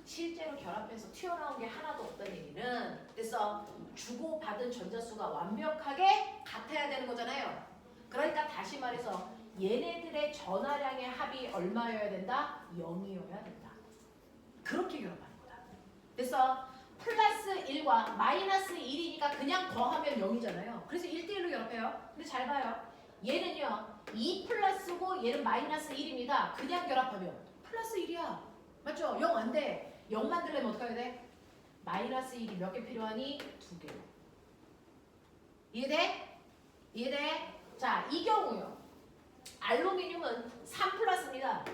실제로 결합해서 튀어나온 게 하나도 없다는 얘기는 그래서 주고받은 전자수가 완벽하게 같아야 되는 거잖아요. 그러니까 다시 말해서 얘네들의 전하량의 합이 얼마여야 된다? 0이어야 된다. 그렇게 결합하는 거다. 그래서 플러스 1과 마이너스 1이니까 그냥 더하면 0이잖아요. 그래서 1대1로 결합해요. 근데 잘 봐요. 얘는요 2 플러스고 얘는 마이너스 1입니다. 그냥 결합하면 플러스 1이야. 맞죠? 0 안 돼. 0 만들려면 어떻게 해야 돼? 마이너스 1이 몇 개 필요하니? 2개. 이해돼? 이해돼? 자, 이 경우요. 알루미늄은 3 플러스입니다.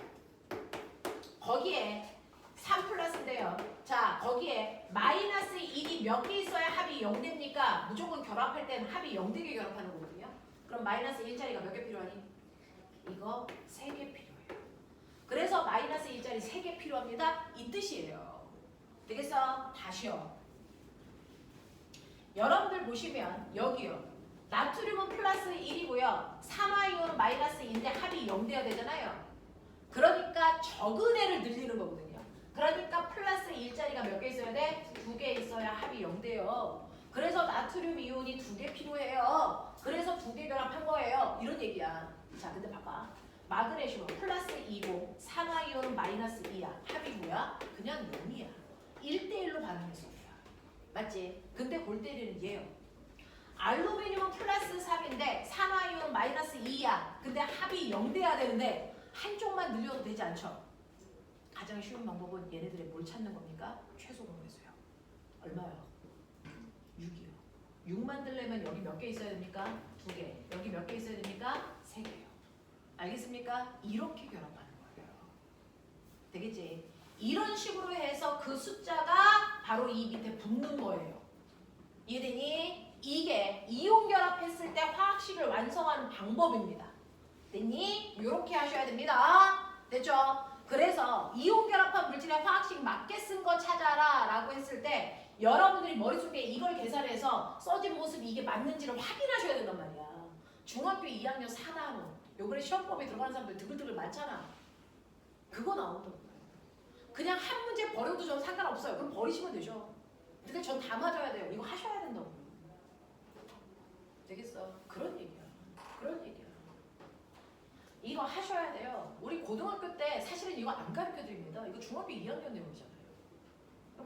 거기에 3 플러스인데요. 자, 거기에 마이너스 1이 몇 개 있어야 합이 0 됩니까? 무조건 결합할 때는 합이 0 되게 결합하는 거거든요. 그럼 마이너스 1짜리가 몇 개 필요하니? 이거 3개 필요해요. 그래서 마이너스 1짜리 3개 필요합니다. 이 뜻이에요. 되겠어? 다시요. 여러분들 보시면 여기요. 나트륨은 플러스 1이고요. 산화이온은 마이너스 2인데 합이 0 돼야 되잖아요. 그러니까 적은 애를 늘리는 거거든요. 그러니까 플러스 1짜리가 몇 개 있어야 돼? 2개 있어야 합이 0 돼요. 그래서 나트륨 이온이 2개 필요해요. 그래서 2개 결합한 거예요. 이런 얘기야. 자, 근데 봐봐. 마그네슘은 플러스 2고 산화이온은 마이너스 2야. 합이 뭐야? 그냥 0이야. 1대1로 반응했어. 맞지? 근데 골 때리는 얘요. 알루미늄은 플러스 3인데 산화이온은 마이너스 2야. 근데 합이 0 돼야 되는데 한쪽만 늘려도 되지 않죠? 가장 쉬운 방법은 얘네들의 뭘 찾는 겁니까? 최소 공배수요. 얼마요? 6이요. 6 만들려면 여기 몇 개 있어야 됩니까? 2개. 여기 몇 개 있어야 됩니까? 3개요. 알겠습니까? 이렇게 결합하는 거예요. 되겠지? 이런 식으로 해서 그 숫자가 바로 이 밑에 붙는 거예요. 이해되니? 이게 이온 결합했을 때 화학식을 완성하는 방법입니다. 됐니? 이렇게 하셔야 됩니다. 됐죠? 그래서 이온 결합한 물질의 화학식 맞게 쓴 거 찾아라 라고 했을 때 여러분들이 머릿속에 이걸 계산해서 써진 모습이 이게 맞는지를 확인하셔야 된단 말이야. 중학교 2학년 4단원 요번에 시험범위에 들어가는 사람들 드글드글 많잖아. 그거 나오더라고요. 그냥 한 문제 버려도 전 상관없어요. 그럼 버리시면 되죠. 근데 전 다 맞아야 돼요. 이거 하셔야 된다고. 되겠어? 그런 얘기야. 그런 얘기야. 이거 하셔야 돼요. 우리 고등학교 때 사실은 이거 안 가르쳐드립니다. 이거 중학교 2학년 내용이잖아요.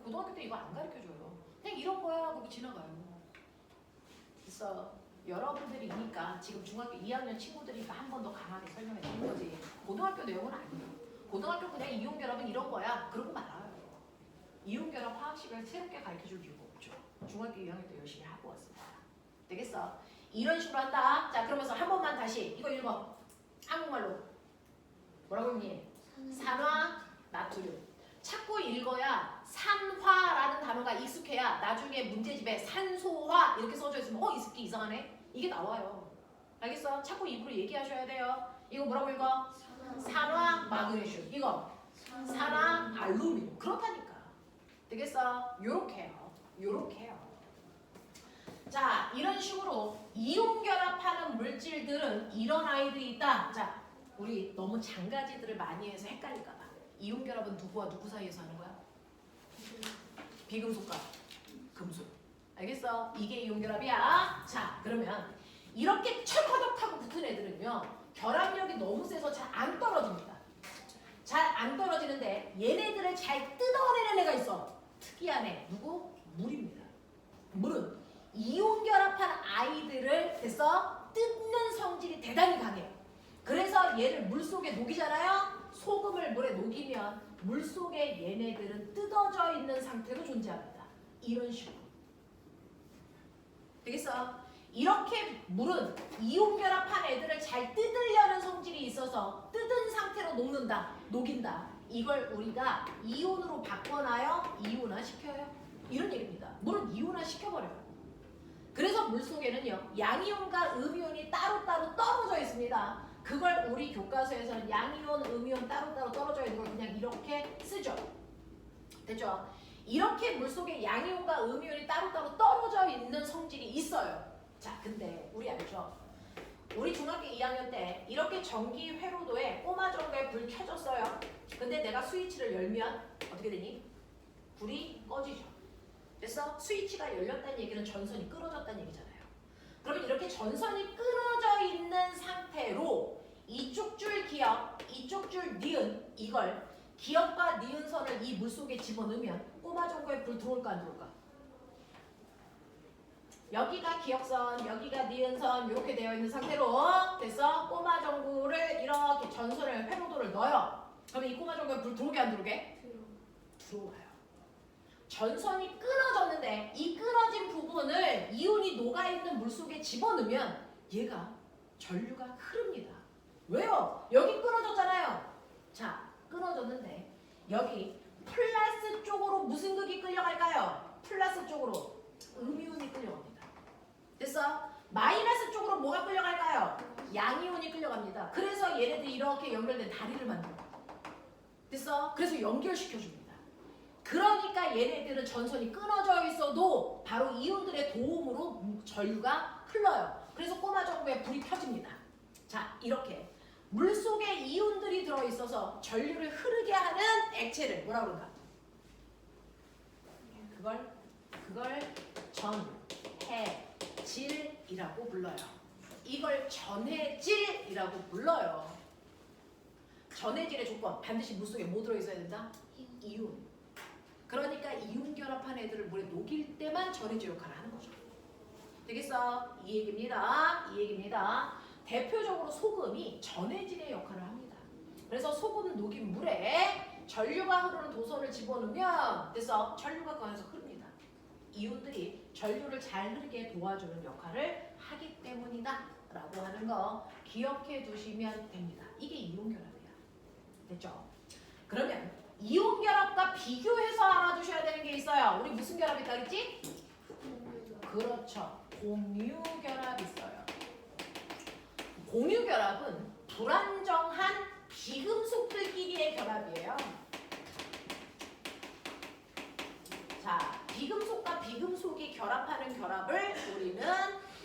고등학교 때 이거 안 가르쳐줘요. 그냥 이런 거야 하고 지나가요. 그래서 여러분들이니까 지금 중학교 2학년 친구들이니까 한 번 더 강하게 설명해 드린 거지. 고등학교 내용은 아니에요. 고등학교 그냥 이온 결합은 이런 거야. 그러고 말아요. 이온 결합 화학식을 새롭게 가르쳐줄 이유가 없죠. 중학교 2학년 때 열심히 하고 왔습니다. 되겠어? 이런 식으로 한다. 자, 그러면서 한 번만 다시 이거 읽어. 한국말로. 뭐라고 했니? 산화, 나트륨. 자꾸 읽어야 산화라는 단어가 익숙해야 나중에 문제집에 산소화 이렇게 써져 있으면 이 새끼 이상하네? 이게 나와요. 알겠어? 자꾸 입으로 얘기하셔야 돼요. 이거 뭐라고 읽어? 산화, 마그네슘. 이거 산화, 알루미늄. 그렇다니까. 되겠어? 요렇게 해요. 요렇게 해요. 자, 이런 식으로 이온 결합하는 물질들은 이런 아이들이 있다. 자, 우리 너무 장가지들을 많이 해서 헷갈릴까 봐. 이온 결합은 누구와 누구 사이에서 하는 거야? 비금속과 금속. 알겠어? 이게 이온 결합이야. 자, 그러면 이렇게 철커덕하고 붙은 애들은요. 결합력이 너무 세서 잘 안 떨어집니다. 잘 안 떨어지는데 얘네들을 잘 뜯어내는 애가 있어. 특이한 애. 누구? 물입니다. 물은 이온 결합한 아이들을 해서 뜯는 성질이 대단히 강해요. 그래서 얘를 물속에 녹이잖아요. 소금을 물에 녹이면 물속에 얘네들은 뜯어져 있는 상태로 존재합니다. 이런 식으로. 되겠어? 이렇게 물은 이온 결합한 애들을 잘 뜯으려는 성질이 있어서 뜯은 상태로 녹는다. 녹인다. 이걸 우리가 이온으로 바꿔놔요. 이온화 시켜요. 이런 얘기입니다. 물은 이온화 시켜버려요. 그래서 물속에는요. 양이온과 음이온이 따로따로 떨어져 있습니다. 그걸 우리 교과서에서는 양이온, 음이온 따로따로 떨어져 있는 걸 그냥 이렇게 쓰죠. 됐죠? 이렇게 물속에 양이온과 음이온이 따로따로 떨어져 있는 성질이 있어요. 자, 근데 우리 알죠? 우리 중학교 2학년 때 이렇게 전기 회로도에 꼬마 전구에 불 켜졌어요. 근데 내가 스위치를 열면 어떻게 되니? 불이 꺼지죠. 그래서 스위치가 열렸다는 얘기는 전선이 끊어졌다는 얘기잖아요. 그러면 이렇게 전선이 끊어져 있는 상태로 이쪽 줄 기역, 이쪽 줄 니은 이걸 기역과 니은선을 이 물속에 집어넣으면 꼬마 전구에 불 들어올까 안 들어올까? 여기가 기역선, 여기가 니은선 이렇게 되어 있는 상태로 됐어? 꼬마 전구를 이렇게 전선을 회로도를 넣어요. 그러면 이 꼬마 전구에 불 들어오게 안 들어오게? 들어와요. 전선이 끊어졌는데 이 끊어진 부분을 이온이 녹아있는 물속에 집어넣으면 얘가 전류가 흐릅니다. 왜요? 여기 끊어졌잖아요. 자, 끊어졌는데 여기 플러스 쪽으로 무슨 극이 끌려갈까요? 플러스 쪽으로 음이온이 끌려갑니다. 됐어? 마이너스 쪽으로 뭐가 끌려갈까요? 양이온이 끌려갑니다. 그래서 얘네들이 이렇게 연결된 다리를 만들어. 됐어? 그래서 연결시켜줍니다. 그러니까 얘네들은 전선이 끊어져 있어도 바로 이온들의 도움으로 전류가 흘러요. 그래서 꼬마 전구에 불이 켜집니다. 자, 이렇게 물속에 이온들이 들어있어서 전류를 흐르게 하는 액체를 뭐라 그런가? 그걸 전해질이라고 불러요. 이걸 전해질이라고 불러요. 전해질의 조건, 반드시 물속에 뭐 들어있어야 된다? 이온. 그러니까 이온 결합한 애들을 물에 녹일 때만 전해질 역할을 하는 거죠. 되겠어? 이 얘기입니다. 대표적으로 소금이 전해질의 역할을 합니다. 그래서 소금 녹인 물에 전류가 흐르는 도선을 집어넣으면 그래서 전류가 그 안에서 흐릅니다. 이온들이 전류를 잘 흐르게 도와주는 역할을 하기 때문이다 라고 하는 거 기억해 두시면 됩니다. 이게 이온 결합이야. 됐죠? 그러면 이온 결합과 비교해서 알아두셔야 되는 게 있어요. 우리 무슨 결합이 있다 그랬지? 그렇죠. 공유 결합이 있어요. 공유 결합은 불안정한 비금속들끼리의 결합이에요. 자, 비금속과 비금속이 결합하는 결합을 우리는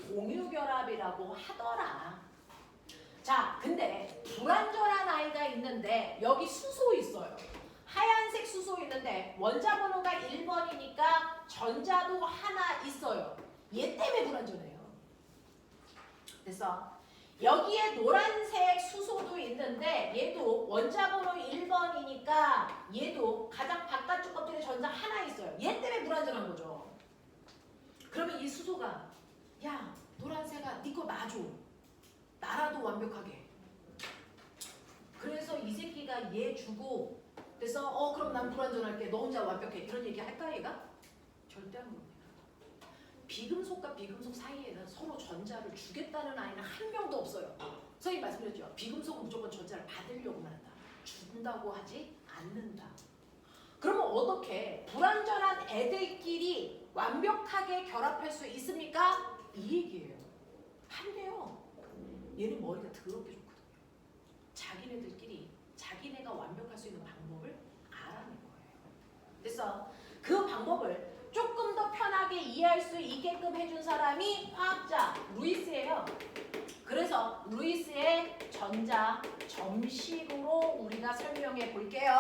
공유 결합이라고 하더라. 자, 근데 불안전한 아이가 있는데 여기 수소 있어요. 하얀색 수소 있는데 원자 번호가 1번이니까 전자도 하나 있어요. 얘 때문에 불안전해요. 됐어? 여기에 노란색 수소도 있는데 얘도 원자 번호 1번이니까 얘도 가장 바깥쪽 껍질에 전자 하나 있어요. 얘 때문에 불안전한 거죠. 그러면 이 수소가 야, 노란색아 네 거 놔줘. 나라도 완벽하게. 그래서 이 새끼가 얘 주고 그래서 그럼 난 불안전할게. 너 혼자 완벽해. 이런 얘기 할까 얘가? 절대 안 그럽니다. 비금속과 비금속 사이에는 서로 전자를 주겠다는 아이는 한 명도 없어요. 선생님 말씀드렸죠. 비금속은 무조건 전자를 받으려고만 한다. 준다고 하지 않는다. 그러면 어떻게 불안전한 애들끼리 완벽하게 결합할 수 있습니까? 이 얘기예요. 한데요. 얘는 머리가 더럽게 좋거든요. 자기네들끼리 자기네가 완벽할 수 있는 방법을 알아낸 거예요. 그래서 그 방법을 조금 더 편하게 이해할 수 있게끔 해준 사람이 화학자 루이스예요. 그래서 루이스의 전자 점식으로 우리가 설명해 볼게요.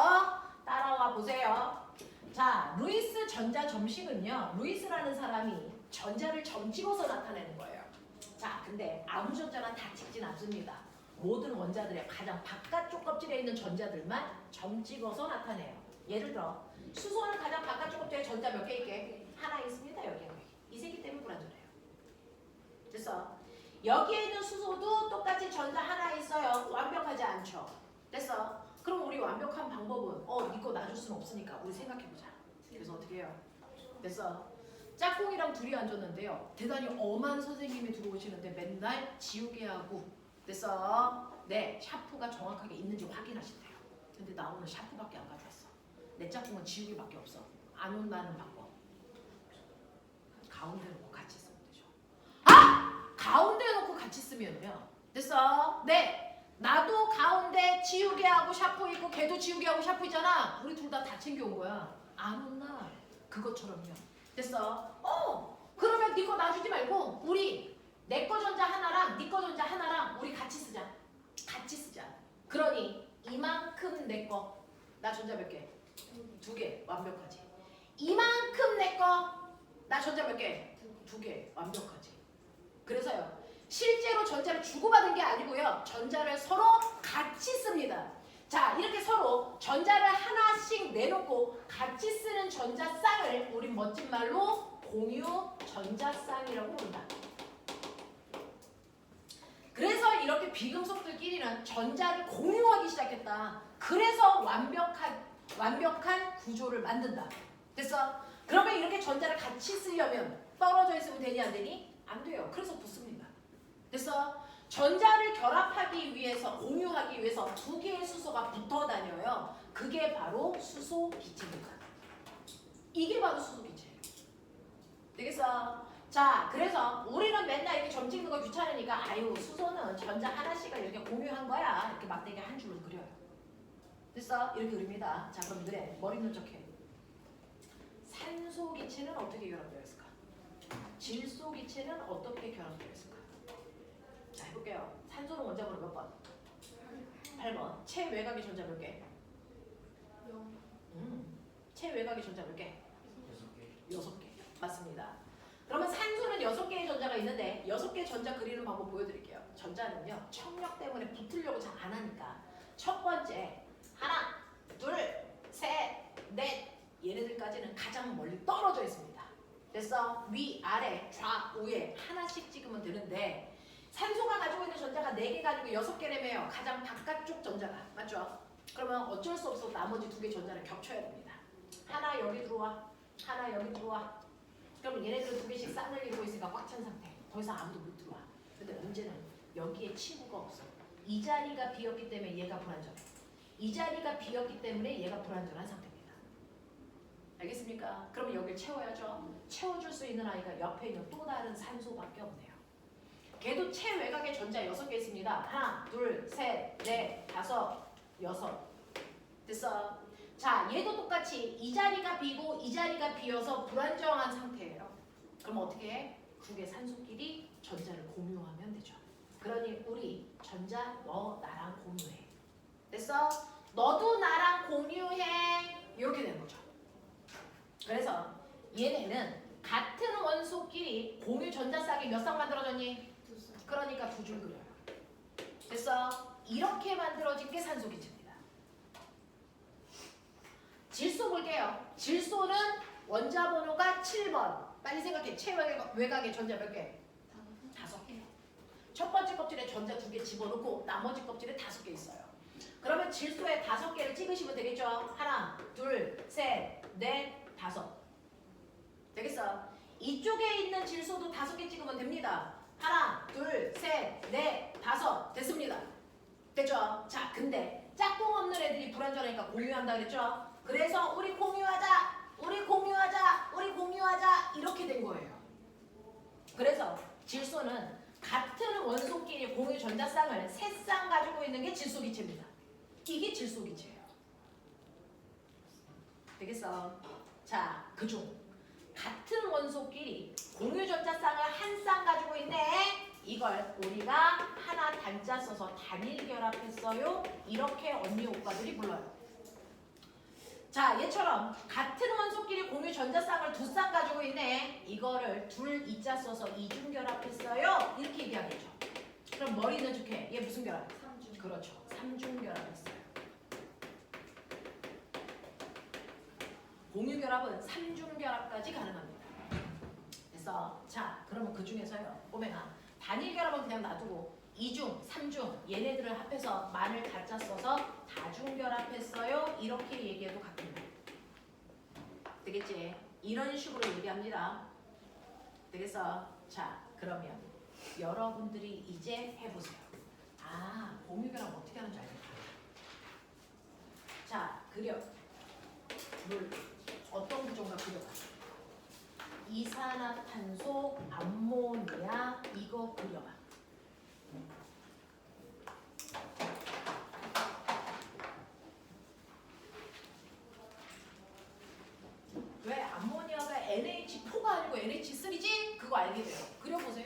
따라와 보세요. 자, 루이스 전자 점식은요. 루이스라는 사람이 전자를 점 찍어서 나타내는 거예요. 자, 근데 아무 전자나 다 찍진 않습니다. 모든 원자들의 가장 바깥쪽 껍질에 있는 전자들만 점 찍어서 나타내요. 예를 들어 수소는 가장 바깥쪽 껍질에 전자 몇 개 있게? 하나 있습니다. 여기. 이 새끼 때문에 불안전해요. 됐어? 여기에 있는 수소도 똑같이 전자 하나 있어요. 완벽하지 않죠? 됐어? 그럼 우리 완벽한 방법은 네 거 놔줄 수는 없으니까 우리 생각해보자. 그래서 어떻게 해요? 됐어? 짝꿍이랑 둘이 앉았는데요. 대단히 엄한 선생님이 들어오시는데 맨날 지우개 하고 됐어? 네, 샤프가 정확하게 있는지 확인하신대요. 근데 나 오늘 샤프밖에 안 가져왔어. 내 짝꿍은 지우개밖에 없어. 안 온다는 방법. 가운데 놓고 같이 쓰면 되죠. 가운데 놓고 같이 쓰면요. 됐어? 네. 나도 가운데 지우개하고 샤프 있고 걔도 지우개하고 샤프 있잖아. 우리 둘 다 챙겨온 거야. 안 혼나. 그것처럼요. 됐어? 그러면 네 거 놔주지 말고 우리 내 거 전자 하나랑 네 거 전자 하나랑 우리 같이 쓰자. 같이 쓰자. 그러니 이만큼 내 거. 나 전자 몇 개? 2개. 완벽하지. 이만큼 내 거. 나 전자 몇 개? 2개. 완벽하지. 그래서요. 실제로 전자를 주고받은 게 아니고요. 전자를 서로 같이 씁니다. 자, 이렇게 서로 전자를 하나씩 내놓고 같이 쓰는 전자쌍을 우린 멋진 말로 공유 전자쌍이라고 부른다. 그래서 이렇게 비금속들끼리는 전자를 공유하기 시작했다. 그래서 완벽한 구조를 만든다. 됐어? 그러면 이렇게 전자를 같이 쓰려면 떨어져 있으면 되니 안 되니? 안 돼요. 그래서 붙습니다. 됐어? 전자를 결합하기 위해서, 공유하기 위해서 2개의 수소가 붙어 다녀요. 그게 바로 수소 기체입니다. 이게 바로 수소 기체예요. 되겠어? 자, 그래서 우리는 맨날 이렇게 점 찍는 거 귀찮으니까 아유, 수소는 전자 하나씩을 이렇게 공유한 거야. 이렇게 막대기 한 줄을 그려요. 됐어? 이렇게 그립니다. 자, 그럼 그래. 머리 있는 척해. 산소 기체는 어떻게 결합되어 있을까? 질소 기체는 어떻게 결합되어 있을까? 자, 해볼게요. 산소는 원자번호 몇 번? 8번. 체외곽의 전자 몇 개? 0. 체외곽의 전자 몇 개? 6개. 6개. 맞습니다. 그러면 산소는 6개의 전자가 있는데 6개의 전자 그리는 방법 보여드릴게요. 전자는요. 청력 때문에 붙으려고 잘 안 하니까 첫 번째 하나, 둘, 셋, 넷 얘네들까지는 가장 멀리 떨어져 있습니다. 됐어? 위, 아래, 좌, 우에 하나씩 찍으면 되는데 산소가 가지고 있는 전자가 4개 가지고 6개라며요. 가장 바깥쪽 전자가. 맞죠? 그러면 어쩔 수 없어 나머지 2개 전자를 겹쳐야 됩니다. 하나 여기 들어와. 하나 여기 들어와. 그러면 얘네들은 2개씩 쌍을 이루고 있으니까 꽉 찬 상태. 더 이상 아무도 못 들어와. 근데 문제는 여기에 친구가 없어. 이 자리가 비었기 때문에 얘가 불안전해. 이 자리가 비었기 때문에 얘가 불안전한 상태입니다. 알겠습니까? 그러면 여기를 채워야죠. 채워줄 수 있는 아이가 옆에 있는 또 다른 산소밖에 없네요. 걔도 체외곽에 전자 6개 있습니다. 하나, 둘, 셋, 넷, 다섯, 여섯. 됐어? 자, 얘도 똑같이 이 자리가 비고 이 자리가 비어서 불안정한 상태예요. 그럼 어떻게 해? 2개 산소끼리 전자를 공유하면 되죠. 그러니 우리 전자 너 나랑 공유해. 됐어? 너도 나랑 공유해. 이렇게 되는 거죠. 그래서 얘네는 같은 원소끼리 공유 전자쌍이 몇 쌍 만들어졌니? 2쌍. 그러니까 2줄 그려요. 됐어? 이렇게 만들어진 게 산소 기체입니다. 질소 볼게요. 질소는 원자 번호가 7번. 빨리 생각해. 체외곽의 전자 몇 개? 5개. 첫 번째 껍질에 전자 2개 집어넣고 나머지 껍질에 5개 있어요. 그러면 질소에 5개를 찍으시면 되겠죠? 하나, 둘, 셋, 넷, 5. 되겠어? 이쪽에 있는 질소도 5개 찍으면 됩니다. 하나, 둘, 셋, 넷, 5. 됐습니다. 됐죠? 자, 근데 짝꿍 없는 애들이 불안전하니까 공유한다 그랬죠? 그래서 우리 공유하자, 우리 공유하자, 우리 공유하자 이렇게 된 거예요. 그래서 질소는 같은 원소끼리 공유 전자쌍을 3쌍 가지고 있는 게 질소기체입니다. 이게 질소기체예요. 되겠어? 자, 그중 같은 원소끼리 공유 전자쌍을 한 쌍 가지고 있네. 이걸 우리가 하나 단자 써서 단일 결합했어요. 이렇게 언니 오빠들이 불러요. 자, 얘처럼 같은 원소끼리 공유 전자쌍을 2쌍 가지고 있네. 이거를 둘 이자 써서 이중 결합했어요. 이렇게 얘기하겠죠. 그럼 머리는 좋게. 얘 무슨 결합? 3중. 그렇죠. 3중 결합했어요. 공유 결합은 3중 결합까지 가능합니다. 됐어? 자, 그러면 그 중에서요. 꼬맹아, 단일 결합은 그냥 놔두고 2중, 3중 얘네들을 합해서 만을 가짜 써서 다중 결합했어요. 이렇게 얘기해도 같습니다. 되겠지? 이런 식으로 얘기합니다. 되겠어? 자, 그러면 여러분들이 이제 해보세요. 아, 공유 결합 어떻게 하는지 알겠다. 자, 그려. 물. 어떤 구조인가 그려봐. 이산화탄소, 암모니아 이거 그려봐. 자꾸 알게 돼요. 그려보세요.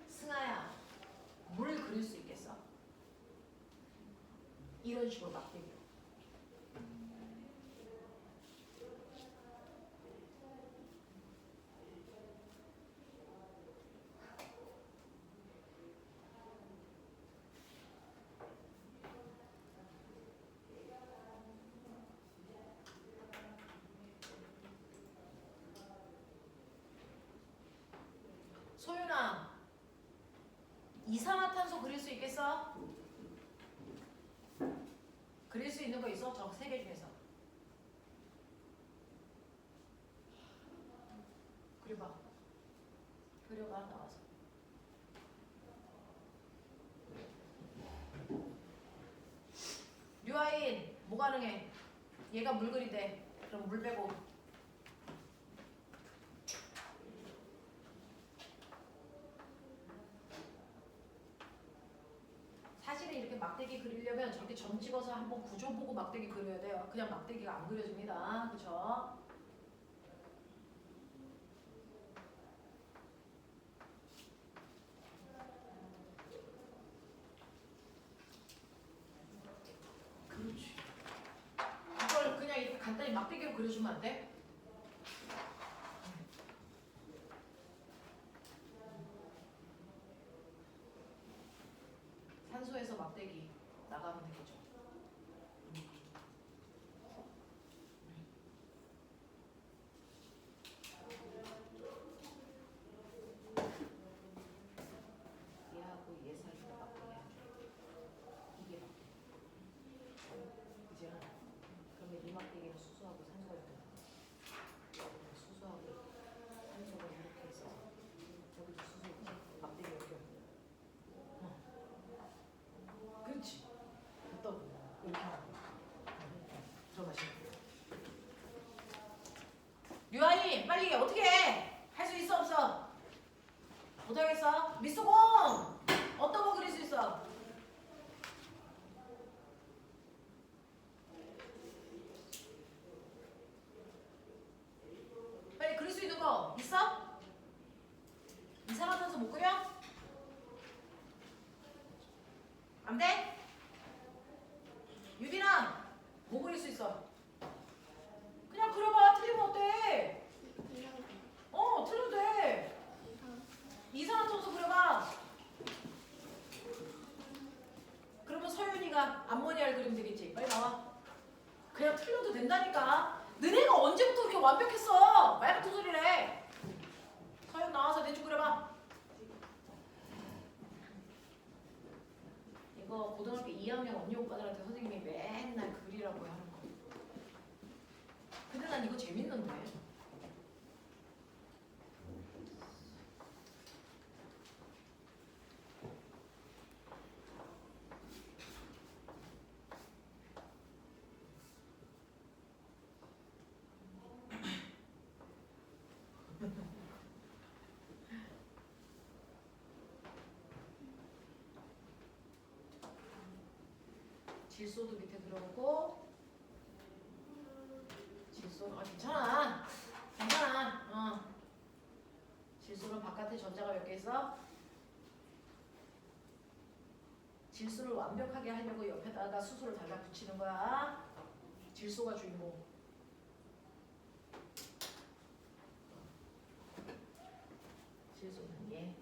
승아야, 물 그릴 수 있겠어? 이런 식으로 막대기로. 소윤아, 이산화탄소 그릴 수 있겠어? 그릴 수 있는 거 있어? 저 세 개 중에서. 그려봐. 그려봐, 나와서. 류아인, 뭐 가능해? 얘가 물 그리대. 그럼 물 빼고. 사실은 이렇게 막대기 그리려면 저렇게 점 찍어서 한번 구조 보고 막대기 그려야 돼요. 그냥 막대기가 안 그려집니다. 그쵸? 그렇지. 이걸 그냥 이렇게 간단히 막대기로 그려주면 안 돼? 산소에서 막대기 나가면 되겠죠. 얘하고 얘 사이가 막대기야. 이게 막대기. 그죠? 그러면 이 막대기는 수소하고 산소가 있잖아. 수소하고 산소가 이렇게 해서 여기도 수소 있지? 막대기 여기. 그렇지. 어떤 이렇게 하고 들어가시면 돼요. 유아인 빨리 어떻게 해? 할 수 있어 없어? 못하겠어? 미스공 어떤 거 그릴 수 있어? 빨리 그릴 수 있는 거 있어? 이산화탄소 못 그려? 안 돼? 유빈아 뭐 그릴 수 있어? 그냥 그려봐. 틀리면 어때? 틀려도 돼. 이산화탄소 그려봐. 그러면 서윤이가 암모니아를 그리면 되겠지. 빨리 나와. 그냥 틀려도 된다니까. 너네가 언제부터 그렇게 완벽했어? 말 같은 소리래. 서윤 나와서 대충 그려봐. 이거 고등학교 2학년 언니 오빠들한테 선생님이 맨날 그리라고 하는 거. 근데 난 이거 재밌는데. 질소도 밑에 들어오고 질소 괜찮아 괜찮아 질소는 바깥에 전자가 몇 개 있어? 질소를 완벽하게 하려고 옆에다가 수소를 달라 붙이는 거야. 질소가 주인공. 질소는 얘.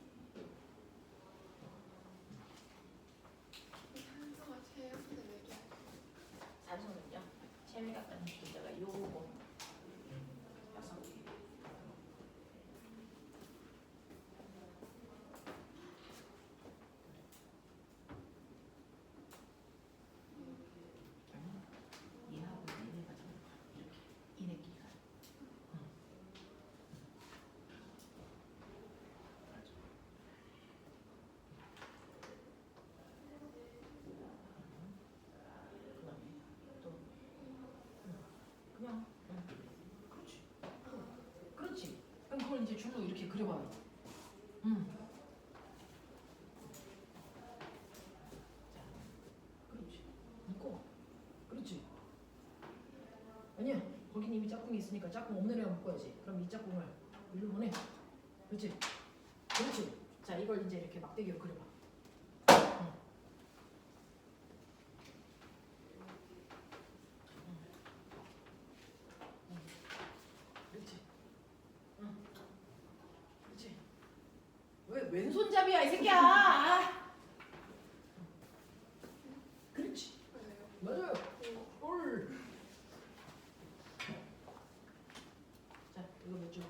산소는요. 체외가 간 문제가 요거 6개. 그려봐요. 자, 그렇지. 묶어. 그렇지. 아니야. 거긴 이미 짝꿍이 있으니까 짝꿍 없는 애가 묶어야지. 그럼 이 짝꿍을 일로 보내. 그렇지. 그렇지. 자, 이걸 이제 이렇게 막대기로 그려봐. 그렇지. 그렇지. 왜 왼손잡이야 이 새끼야? 아. 그렇지. 맞아요. 올. 자, 이거 몇 줄?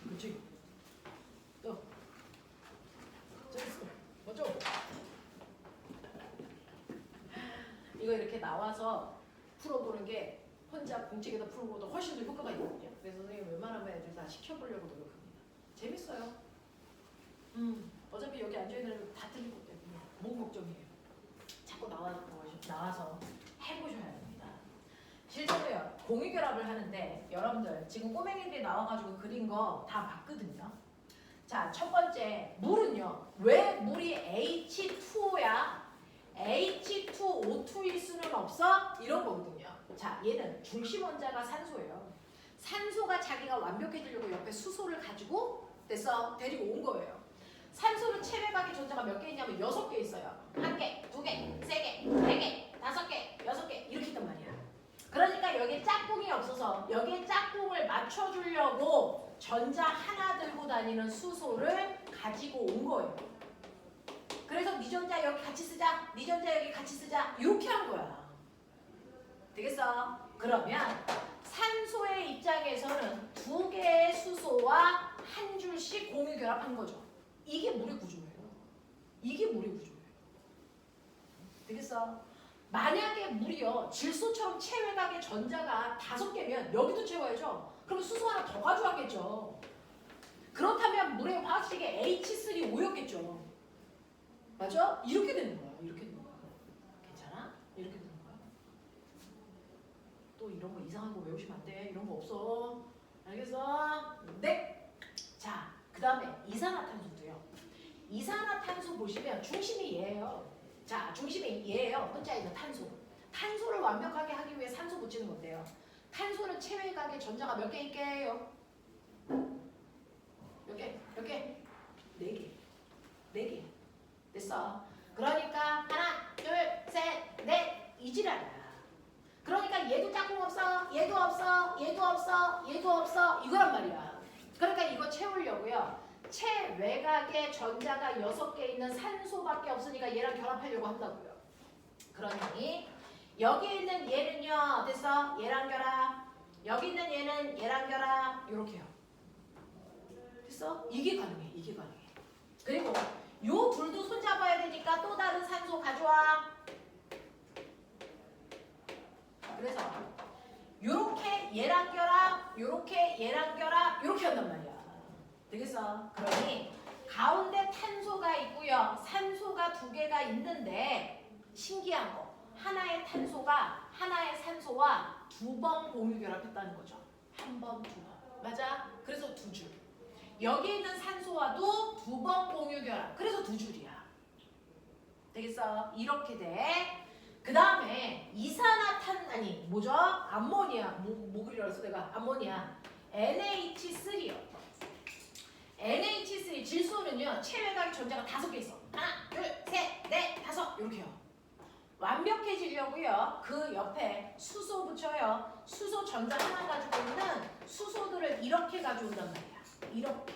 그렇지. 또. 잘했어. 맞죠? 이거 이렇게 나와서 풀어보는 게 혼자 공책에다 푸는 것보다 훨씬 더 효과가 있거든요. 그래서 선생님 웬만하면 애들 다 시켜보려고 노력합니다. 재밌어요. 어차피 여기 앉아있는 애들 다 틀릴 것 때문에 뭔 걱정이에요. 자꾸 나와서 해보셔야 됩니다. 실제로요, 공유결합을 하는데 여러분들 지금 꼬맹이들이 나와가지고 그린 거 다 봤거든요. 자, 첫 번째 물은요, 왜 물이 H2O야? H2O2일 수는 없어? 이런 거거든요. 자, 얘는 중심 원자가 산소예요. 산소가 자기가 완벽해지려고 옆에 수소를 가지고 됐어? 데리고 온 거예요. 산소는 체외각의 전자가 몇 개 있냐면 6개 있어요. 1개, 2개, 3개, 4개, 5개, 6개 이렇게 있단 말이야. 그러니까 여기에 짝꿍이 없어서 여기에 짝꿍을 맞춰주려고 전자 하나 들고 다니는 수소를 가지고 온 거예요. 그래서 네 전자 여기 같이 쓰자, 네 전자 여기 같이 쓰자 이렇게 한 거야. 되겠어? 그러면 산소의 입장에서는 2개의 수소와 한 줄씩 공유 결합한 거죠. 이게 물의 구조예요. 이게 물의 구조예요. 되겠어? 만약에 물이요 질소처럼 체외각의 전자가 5개면 여기도 채워야죠. 그럼 수소 하나 더 가져가겠죠. 그렇다면 물의 화학식이 H3O였겠죠. 맞아? 이렇게 되는 거야. 이렇게 되는 거야. 괜찮아? 이렇게 되는 거야. 또 이런 거 이상한 거 외우시면 안 돼. 이런 거 없어. 알겠어? 네. 자, 그 다음에 이산화탄소도요. 이산화탄소 보시면 중심이 얘예요. 자, 중심이 얘예요. 혼자 있는 탄소. 탄소를 완벽하게 하기 위해 산소 붙이는 건데요. 탄소는 체외각의 전자가 몇 개 있게요? 몇 개? 몇 개? 4개. 4개. 됐어. 그러니까 하나, 둘, 셋, 넷 이지랄이야. 그러니까 얘도 짝꿍 없어, 얘도 없어, 얘도 없어, 얘도 없어 이거란 말이야. 그러니까 이거 채우려고요. 체외각의 전자가 6개 있는 산소밖에 없으니까 얘랑 결합하려고 한다고요. 그러니 여기 있는 얘는요. 됐어? 얘랑 결합. 여기 있는 얘는 얘랑 결합. 요렇게요. 됐어? 이게 가능해. 이게 가능해. 그리고 요 둘도 손잡아야 되니까 또 다른 산소 가져와. 그래서 요렇게 얘랑 결합, 요렇게 얘랑 결합, 요렇게 한단 말이야. 되겠어? 그러니 가운데 탄소가 있고요. 산소가 2개가 있는데 신기한 거. 하나의 탄소가 하나의 산소와 2번 공유 결합했다는 거죠. 1번, 2번. 맞아? 그래서 2줄. 여기 있는 산소와도 2번 공유 결합. 그래서 2줄이야. 되겠어? 이렇게 돼. 그 다음에 암모니아. 뭐 그리려 했어 내가? 암모니아. NH3요. NH3 질소는요. 체외각의 전자가 5개 있어. 하나, 둘, 셋, 넷, 5 이렇게요. 완벽해지려고요. 그 옆에 수소 붙여요. 수소 전자 하나 가지고 있는 수소들을 이렇게 가져온단 말이야. 이렇게.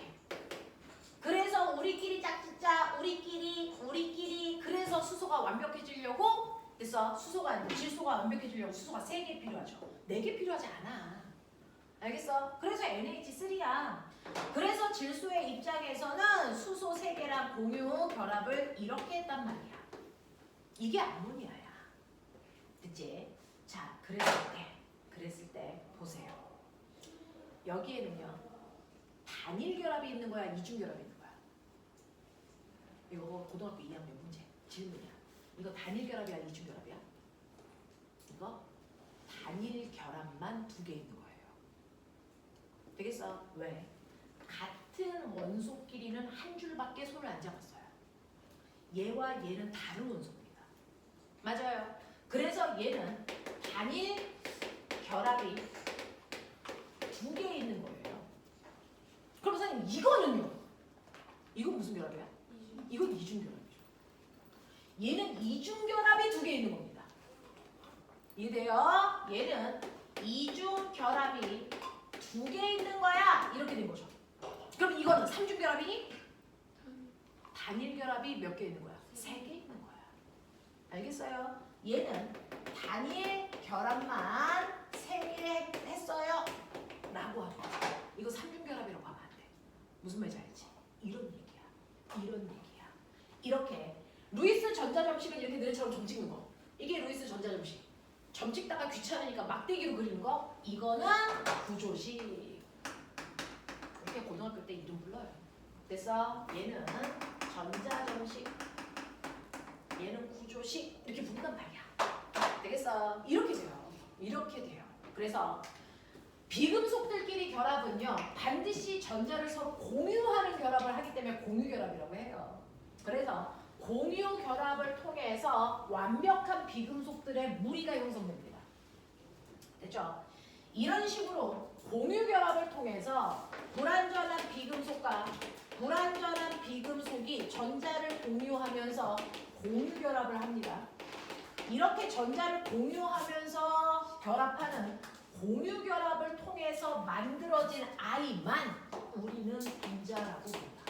그래서 우리끼리 짝짓자, 우리끼리 그래서 수소가 완벽해지려고 됐어. 수소가 아니고 질소가 완벽해지려고 수소가 3개 필요하죠. 4개 필요하지 않아. 알겠어? 그래서 NH3야. 그래서 질소의 입장에서는 수소 3개랑 공유 결합을 이렇게 했단 말이야. 이게 암모니아야. 됐지? 자, 그랬을 때 보세요. 여기에는요. 단일 결합이 있는 거야, 이중 결합이 있는 거야. 이거 고등학교 2학년 문제 질문이야. 이거 단일 결합이야, 이중 결합이야? 이거 단일 결합만 2개 있는 거예요. 되겠어? 왜? 같은 같은 원소끼리는 한 줄밖에 손을 안 잡았어요. 얘와 얘는 다른 원소입니다. 맞아요. 그래서 얘는 단일 결합이 두 개 있는 거예요. 그럼 선생님 이거는요? 이건 무슨 결합이야? 이건 이중결합이죠. 얘는 이중결합이 두 개 있는 겁니다. 이해돼요? 얘는 이중결합이 두 개 있는 거야. 이렇게 된 거죠. 그럼 이거는 삼중결합이니? 단일결합이 몇 개 있는 거야? 세 개 있는 거야. 알겠어요? 얘는 단일 결합만 세 개 했어요. 라고 하는 거야. 이거 삼중결합이라고 하면 안 돼. 무슨 말인지 알지? 이런 얘기야. 이런 얘기야. 이렇게 루이스 전자점식은 이렇게 너네처럼 점 찍는 거. 이게 루이스 전자점식. 점 찍다가 귀찮으니까 막대기로 그리는 거. 이거는 구조식. 이렇게 고등학교 때 이름 불러요. 됐어? 얘는 전자점식. 얘는 구조식. 이렇게 부른단 말이야. 되겠어? 이렇게 돼요. 이렇게 돼요. 그래서 비금속들끼리 결합은요, 반드시 전자를 서로 공유하는 결합을 하기 때문에 공유결합이라고 해요. 그래서 공유결합을 통해서 완벽한 비금속들의 무리가 형성됩니다. 됐죠? 이런 식으로 공유결합을 통해서 불완전한 비금속과 불완전한 비금속이 전자를 공유하면서 공유결합을 합니다. 이렇게 전자를 공유하면서 결합하는 공유결합을 통해서 만들어진 I만 우리는 분자라고 부른다.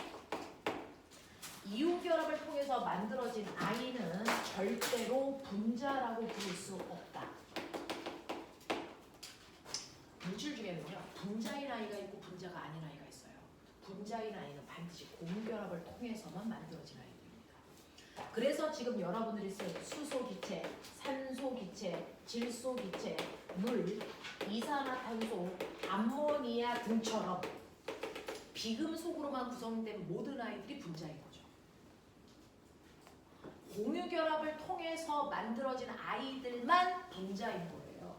이온결합을 통해서 만들어진 I는 절대로 분자라고 부를 수 없다. 물질 중에는요, 분자인 I가 있고 분자가 아닌 I가 있어요. 분자인 I는 반드시 공유결합을 통해서만 만들어진 I입니다. 그래서 지금 여러분들이 쓴 수소기체, 산소기체, 질소기체, 물, 이산화탄소, 암모니아 등처럼 비금속으로만 구성된 모든 아이들이 분자인 거죠. 공유결합을 통해서 만들어진 아이들만 분자인 거예요.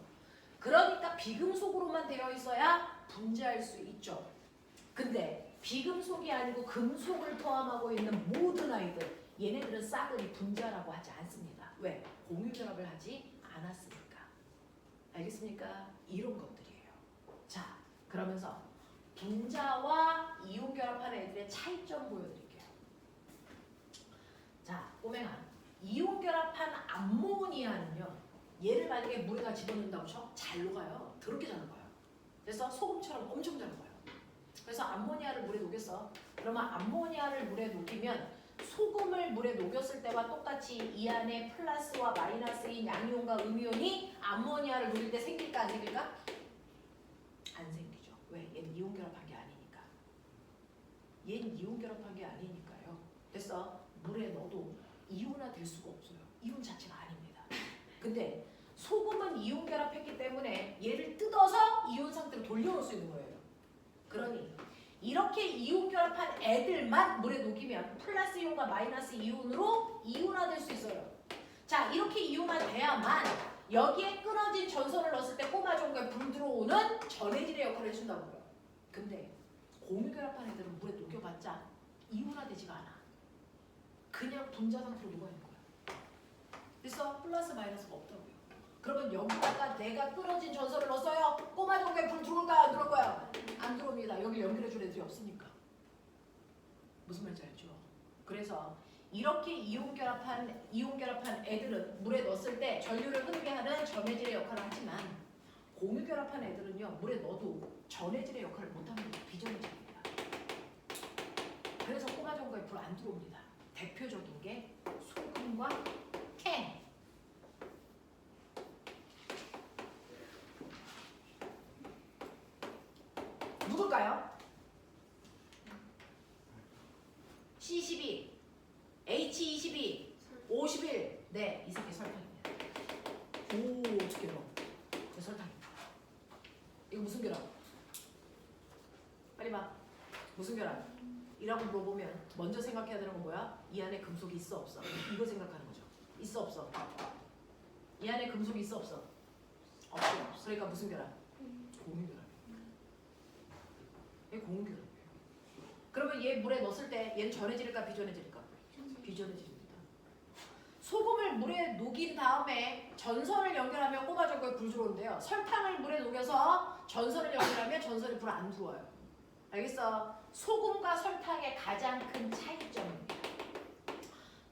그러니까 비금속으로만 되어 있어야 분자일 수 있죠. 근데 비금속이 아니고 금속을 포함하고 있는 모든 아이들, 얘네들은 싸그리 분자라고 하지 않습니다. 왜? 공유결합을 하지 않았으니까. 알겠습니까? 이런 것들이에요. 자, 그러면서 분자와 이온결합하는 애들의 차이점 보여드릴게요. 자, 꼬맹아. 이온결합한 암모니아는요, 얘를 만약에 물에다 집어넣는다고 쳐? 잘 녹아요. 더럽게 잘 녹아요. 그래서 소금처럼 엄청 잘 녹아요. 그래서 암모니아를 물에 녹였어. 그러면 암모니아를 물에 녹이면 소금을 물에 녹였을 때와 똑같이 이 안에 플러스와 마이너스인 양이온과 음이온이 암모니아를 녹일 때 생길까 안 생길까? 안 생기죠. 왜? 얘는 이온결합한 게 아니니까. 얘는 이온결합한 게 아니니까요. 그래서 물에 넣어도 이온화 될 수가 없어요. 이온 자체가 아닙니다. 근데 소금은 이온결합했기 때문에 얘를 뜯어서 이온 상태로 돌려놓을 수 있는 거예요. 그러니 이렇게 이온결합한 애들만 물에 녹이면 플러스 이온과 마이너스 이온으로 이온화될 수 있어요. 자, 이렇게 이온화돼야만 여기에 끊어진 전선을 넣었을 때 꼬마종거에 불 들어오는 전해질의 역할을 해준다고요. 근데 공유결합한 애들은 물에 녹여봤자 이온화되지가 않아. 그냥 분자 상태로 녹아있는 거야. 그래서 플러스 마이너스가 없다고요. 그러면 여기다가 내가 끊어진 전선을 넣었어요. 꼬마종거에 불 들어올까요? 안 들어올 거야? 안 들어옵니다. 여기 연결해줄 애들이 없으니까. 무슨 말인지 알죠? 그래서 이렇게 이온결합한 애들은 물에 넣었을 때 전류를 흐르게 하는 전해질의 역할을 하지만 공유결합한 애들은요, 물에 넣어도 전해질의 역할을 못합니다. 비전해질입니다. 그래서 꼬마종거에 불 안 들어옵니다. 대표적인 게 소금과 캔. 누굴까요? C12, H22, 51. 네, 이 새끼 설탕입니다. 오, 어떻게 알아? 그 설탕입니다. 이거 무슨 결합? 빨리 봐. 무슨 결합? 이라고 물어보면 먼저 생각해야 되는 건 뭐야? 이 안에 금속이 있어 없어? 이거 생각하는 거죠. 있어 없어? 이 안에 금속이 있어 없어? 없어. 그러니까 무슨 결합? 공유결합. 이게 공유결합이에요. 그러면 얘 물에 넣었을 때 얘는 전해질까 비전해질까? 비전해집니다. 소금을 물에 녹인 다음에 전선을 연결하면 꼬마적고에 불 들어오는데요. 설탕을 물에 녹여서 전선을 연결하면 전선에 불 안 들어와요. 알겠어? 소금과 설탕의 가장 큰 차이점입니다.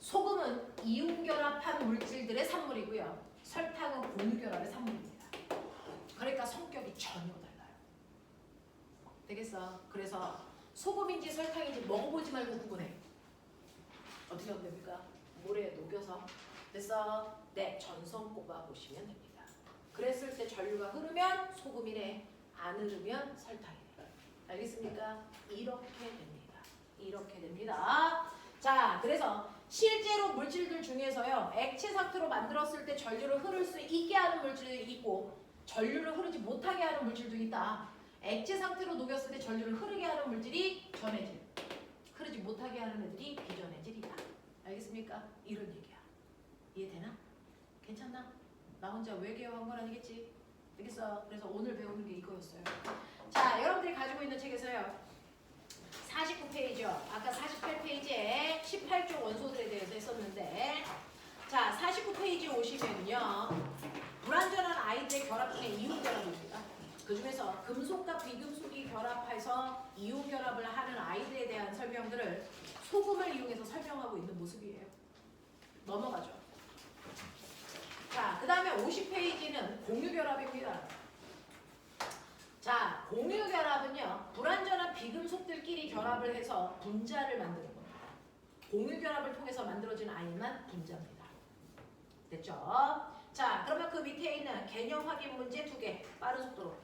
소금은 이온결합한 물질들의 산물이고요. 설탕은 공유결합의 산물입니다. 그러니까 성격이 전혀 달라요. 되겠어? 그래서 소금인지 설탕인지 먹어보지 말고 구분해. 어떻게 하면 됩니까? 물에 녹여서 됐어? 네, 전선 꼽아 보시면 됩니다. 그랬을 때 전류가 흐르면 소금이네, 안 흐르면 설탕이네. 알겠습니까? 이렇게 됩니다. 이렇게 됩니다. 자, 그래서 실제로 물질들 중에서요, 액체 상태로 만들었을 때 전류를 흐를 수 있게 하는 물질이 있고 전류를 흐르지 못하게 하는 물질도 있다. 액체 상태로 녹였을 때 전류를 흐르게 하는 물질이 전해질, 흐르지 못하게 하는 애들이 비전해질이다. 알겠습니까? 이런 얘기야. 이해되나? 괜찮나? 나 혼자 외계어한 건 아니겠지? 알겠어? 그래서 오늘 배우는 게 이거였어요. 자, 여러분들이 가지고 있는 책에서요, 49페이지요. 아까 48페이지에 18조 원소들에 대해서 했었는데, 자, 49페이지 오시면요, 불완전한 아이들의 결합 중에 이온 결합입니다. 그 중에서 금속과 비금속이 결합해서 이온 결합을 하는 아이들에 대한 설명들을 소금을 이용해서 설명하고 있는 모습이에요. 넘어가죠. 자, 그 다음에 50페이지는 공유결합입니다. 자, 공유결합은요, 불완전한 비금속들끼리 결합을 해서 분자를 만드는 겁니다. 공유결합을 통해서 만들어진 아이만 분자입니다. 됐죠? 자, 그러면 그 밑에 있는 개념 확인 문제 2개 빠른 속도로.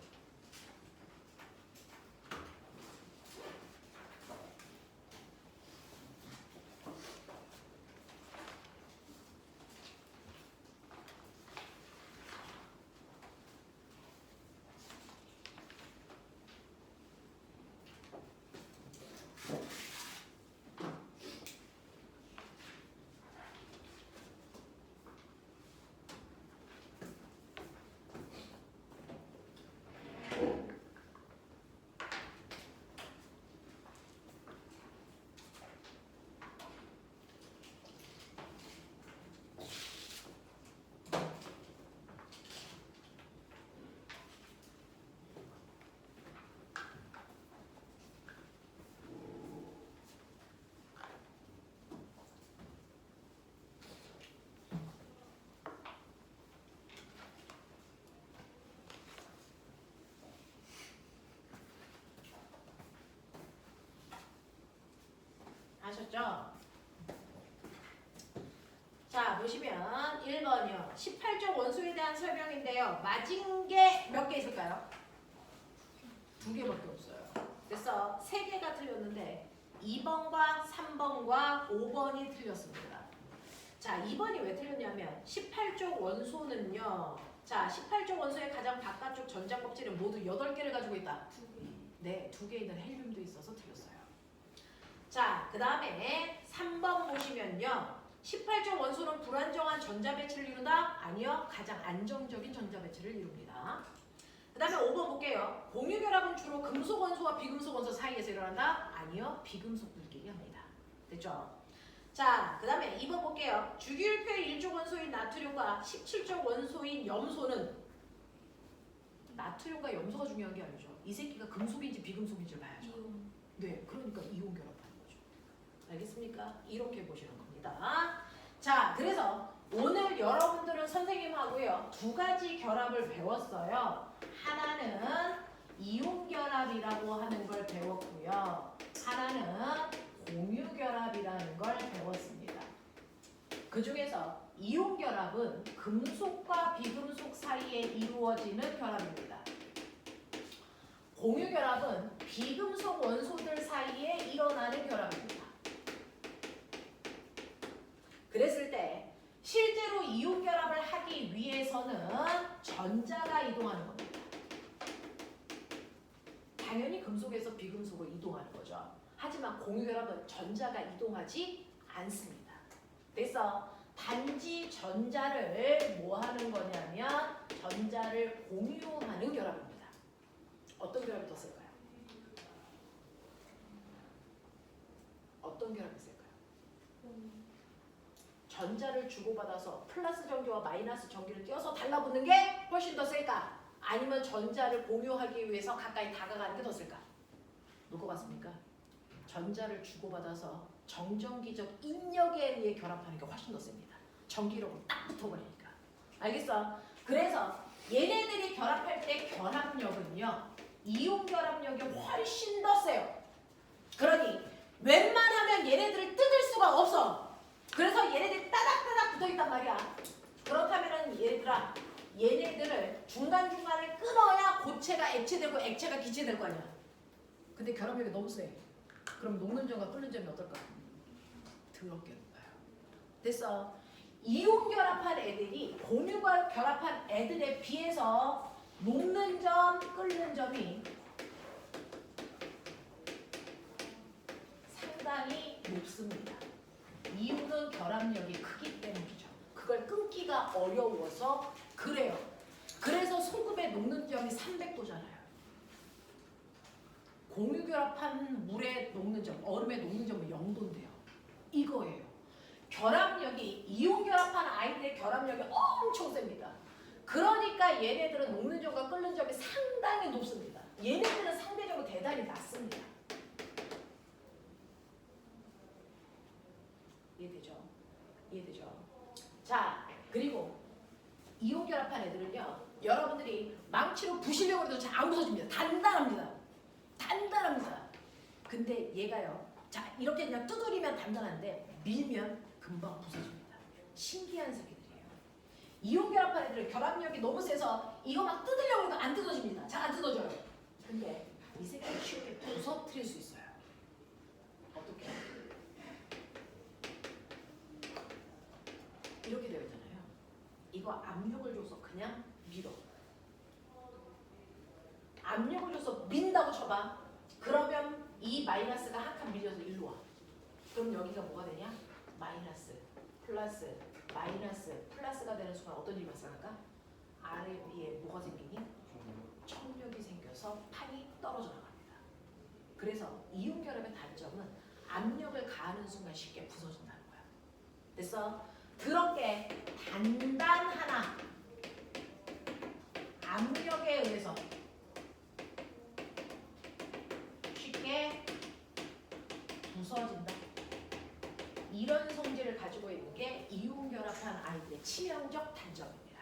아셨죠? 자, 보시면 1번이요. 18조 원소에 대한 설명인데요. 맞은 게 몇 개 있을까요? 2개밖에 없어요. 그래서 3개가 틀렸는데 2번과 3번과 5번이 틀렸습니다. 자, 2번이 왜 틀렸냐면 18조 원소는요. 자, 18조 원소의 가장 바깥쪽 전자 껍질은 모두 8개를 가지고 있다. 2개. 네, 2개 있는 헬륨도 있어서 틀렸어요. 자, 그 다음에 3번 보시면요. 18조 원소는 불안정한 전자 배치를 이룬다? 아니요. 가장 안정적인 전자 배치를 이룹니다. 그 다음에 5번 볼게요. 공유결합은 주로 금속 원소와 비금속 원소 사이에서 일어난다? 아니요. 비금속들끼리 합니다. 됐죠? 자, 그 다음에 2번 볼게요. 주기율표의 1조 원소인 나트륨과 17조 원소인 염소는, 나트륨과 염소가 중요한 게 아니죠. 이 새끼가 금속인지 비금속인지를 봐야죠. 이온. 네, 그러니까 이온 결합하는 거죠. 알겠습니까? 이렇게 보시는 겁니다. 자, 그래서 오늘 여러분들은 선생님하고요 2가지 결합을 배웠어요. 하나는 이온 결합이라고 하는 걸 배웠고요. 하나는 공유 결합이라는 걸 배웠습니다. 그 중에서 이온 결합은 금속과 비금속 사이에 이루어지는 결합입니다. 공유 결합은 비금속 원소들 사이에 일어나는 결합입니다. 그랬을 때 실제로 이온 결합을 하기 위해서는 전자가 이동하는 겁니다. 당연히 금속에서 비금속을 이동하는 거죠. 하지만 공유 결합은 전자가 이동하지 않습니다. 그래서 단지 전자를 뭐 하는 거냐면 전자를 공유하는 결합입니다. 어떤 결합이 더 쓸까요? 전자를 주고받아서 플러스 전기와 마이너스 전기를 띄어서 달라붙는 게 훨씬 더 셀까? 아니면 전자를 공유하기 위해서 가까이 다가가는 게 더 셀까? 누구 같습니까? 전자를 주고받아서 정전기적 인력에 의해 결합하는 게 훨씬 더 셉니다. 전기력으로 딱 붙어버리니까. 알겠어? 그래서 얘네들이 결합할 때 결합력은요. 이온 결합력이 훨씬 더 세요. 그러니 웬만하면 얘네들을 뜯을 수가 없어. 그래서 얘네들이 따닥따닥 붙어있단 말이야. 그렇다면은 얘들아, 얘네들을 중간중간에 끊어야 고체가 액체되고 액체가 기체될 거 아니야. 근데 결합력이 너무 세. 그럼 녹는 점과 끓는 점이 어떨까? 더럽게 높아요. 됐어. 이온 결합한 애들이 공유가 결합한 애들에 비해서 녹는 점, 끓는 점이 상당히 높습니다. 이유는 결합력이 크기 때문이죠. 그걸 끊기가 어려워서 그래요. 그래서 소금의 녹는 점이 300도잖아요. 공유결합한 물의 녹는 점, 얼음의 녹는 점은 0도인데요. 이거예요. 결합력이, 이온결합한 아이들의 결합력이 엄청 셉니다. 그러니까 얘네들은 녹는 점과 끓는 점이 상당히 높습니다. 얘네들은 상대적으로 대단히 낮습니다. 이해되죠? 이해되죠? 자, 그리고 이온결합한 애들은요, 여러분들이 망치로 부시려고 해도 잘 안 부서집니다. 단단합니다. 단단합니다. 근데 얘가요, 자, 이렇게 그냥 두드리면 단단한데 밀면 금방 부서집니다. 신기한 새끼들이에요. 이온 결합한 애들은 결합력이 너무 세서 이거 막 뜯으려고 해도 안 뜯어집니다. 잘 안 뜯어져요. 근데 이 새끼를 쉽게 부서뜨릴 수 있어요. 어떻게? 이렇게 되어 있잖아요. 이거 압력을 줘서 그냥 밀어. 압력을 줘서 민다고 쳐봐. 그러면 이 마이너스가 한 칸 밀려서 일로 와. 그럼 여기가 뭐가 되냐? 마이너스, 플러스, 마이너스, 플러스가 되는 순간 어떤 일이 발생할까? 아래 위에 뭐가 생기니? 청력이 생겨서 판이 떨어져 나갑니다. 그래서 이온 결합의 단점은 압력을 가하는 순간 쉽게 부서진다는 거야. 됐어? 그렇게 단단하나 압력에 의해서 쉽게 부서진다. 이런 성질을 가지고 있는 게 이온 결합한 아이들의 치명적 단점입니다.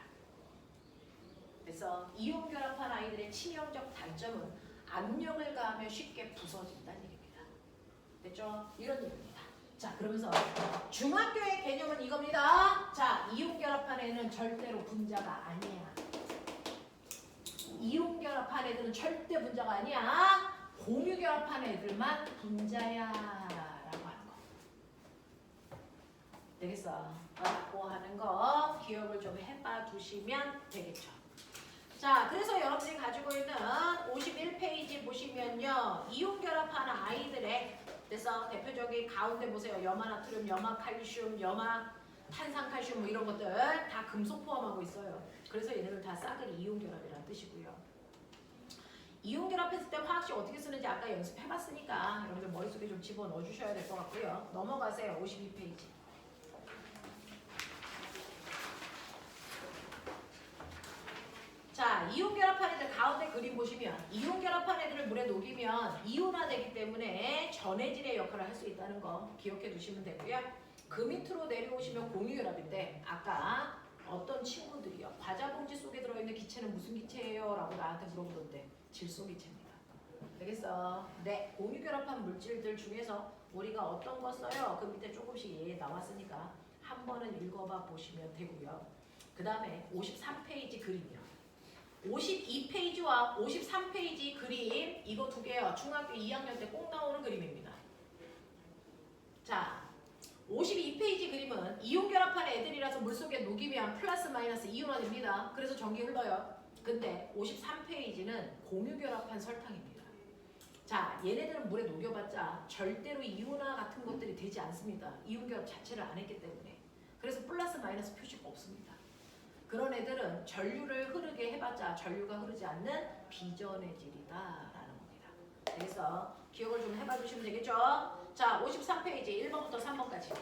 그래서 이온 결합한 아이들의 치명적 단점은 압력을 가하면 쉽게 부서진다는 얘기입니다. 됐죠? 이런 얘기입니다. 자, 그러면서 중학교의 개념은 이겁니다. 자, 이온 결합한 애는 절대로 분자가 아니야. 이온 결합한 애들은 절대 분자가 아니야. 공유 결합한 애들만 분자야 라고 하는 거. 되겠어? 라고 하는 거 기억을 좀 해봐 두시면 되겠죠. 자, 그래서 여러분들이 가지고 있는 51페이지 보시면요, 이온 결합하는 아이들의, 그래서 대표적인 가운데 보세요. 염화 나트륨, 염화 칼슘, 염화 탄산칼슘 뭐 이런 것들 다 금속 포함하고 있어요. 그래서 얘네들 다 싸그리 이온 결합이라는 뜻이고요. 이온 결합했을 때 화학식 어떻게 쓰는지 아까 연습해봤으니까 여러분들 머릿속에 좀 집어넣어 주셔야 될 것 같고요. 넘어가세요. 52페이지. 자, 이온 결합한 애들 가운데 그림 보시면 이온 결합한 애들을 물에 녹이면 이온화되기 때문에 전해질의 역할을 할 수 있다는 거 기억해 두시면 되고요. 그 밑으로 내려오시면 공유결합인데 아까 어떤 친구들이요. 과자 봉지 속에 들어있는 기체는 무슨 기체예요? 라고 나한테 물어보던데 질소 기체입니다. 되겠어? 네, 공유결합한 물질들 중에서 우리가 어떤 거 써요? 그 밑에 조금씩 예 나왔으니까 한 번은 읽어봐 보시면 되고요. 그 다음에 53페이지 그림이요. 52페이지와 53페이지 그림 이거 두 개요. 중학교 2학년 때 꼭 나오는 그림입니다. 자, 52페이지 그림은 이온 결합한 애들이라서 물속에 녹이면 플러스 마이너스 이온화됩니다. 그래서 전기 흘러요. 근데 53페이지는 공유 결합한 설탕입니다. 자, 얘네들은 물에 녹여봤자 절대로 이온화 같은 것들이 되지 않습니다. 이온 결합 자체를 안 했기 때문에. 그래서 플러스 마이너스 표시가 없습니다. 그런 애들은 전류를 흐르게 해봤자 전류가 흐르지 않는 비전해질이다라는 겁니다. 그래서 기억을 좀 해봐 주시면 되겠죠? 자, 53페이지 1번부터 3번까지.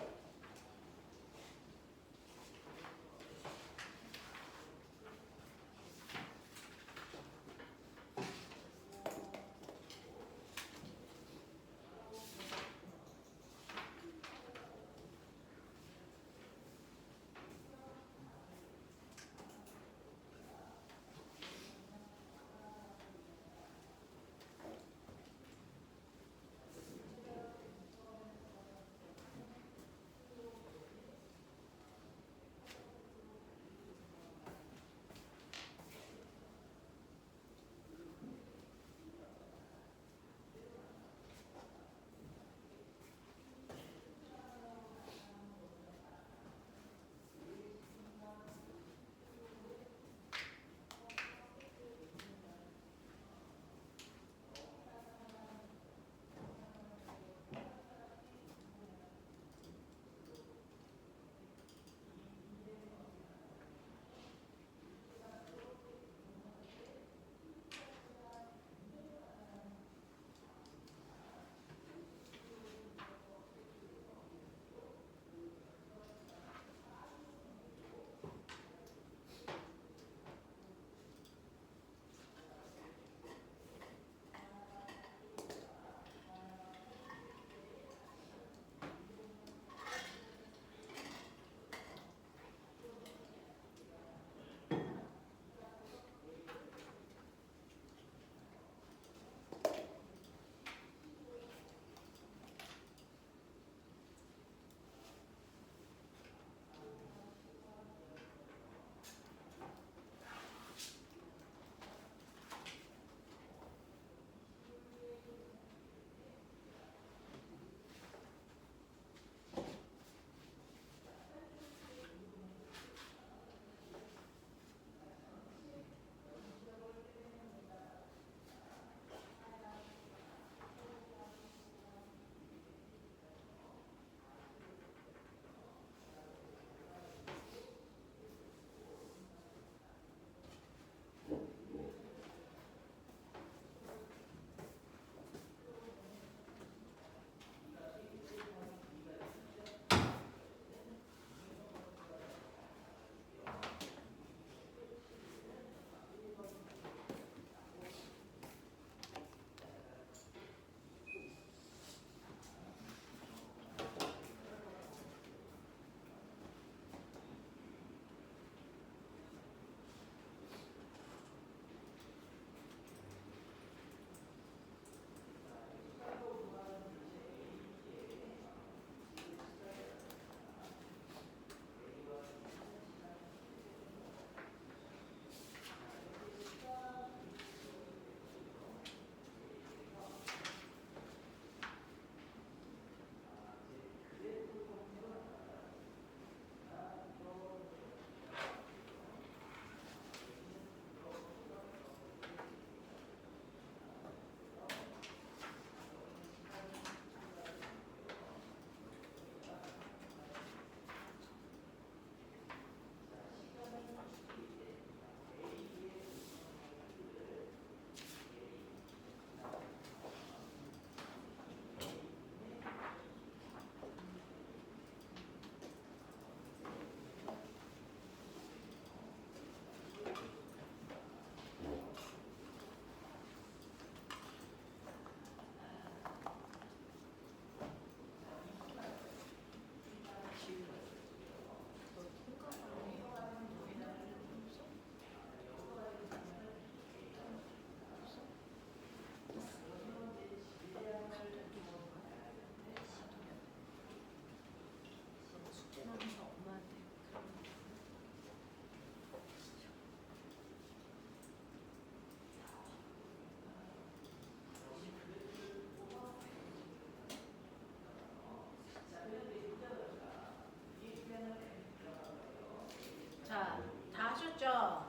자, 다 하셨죠?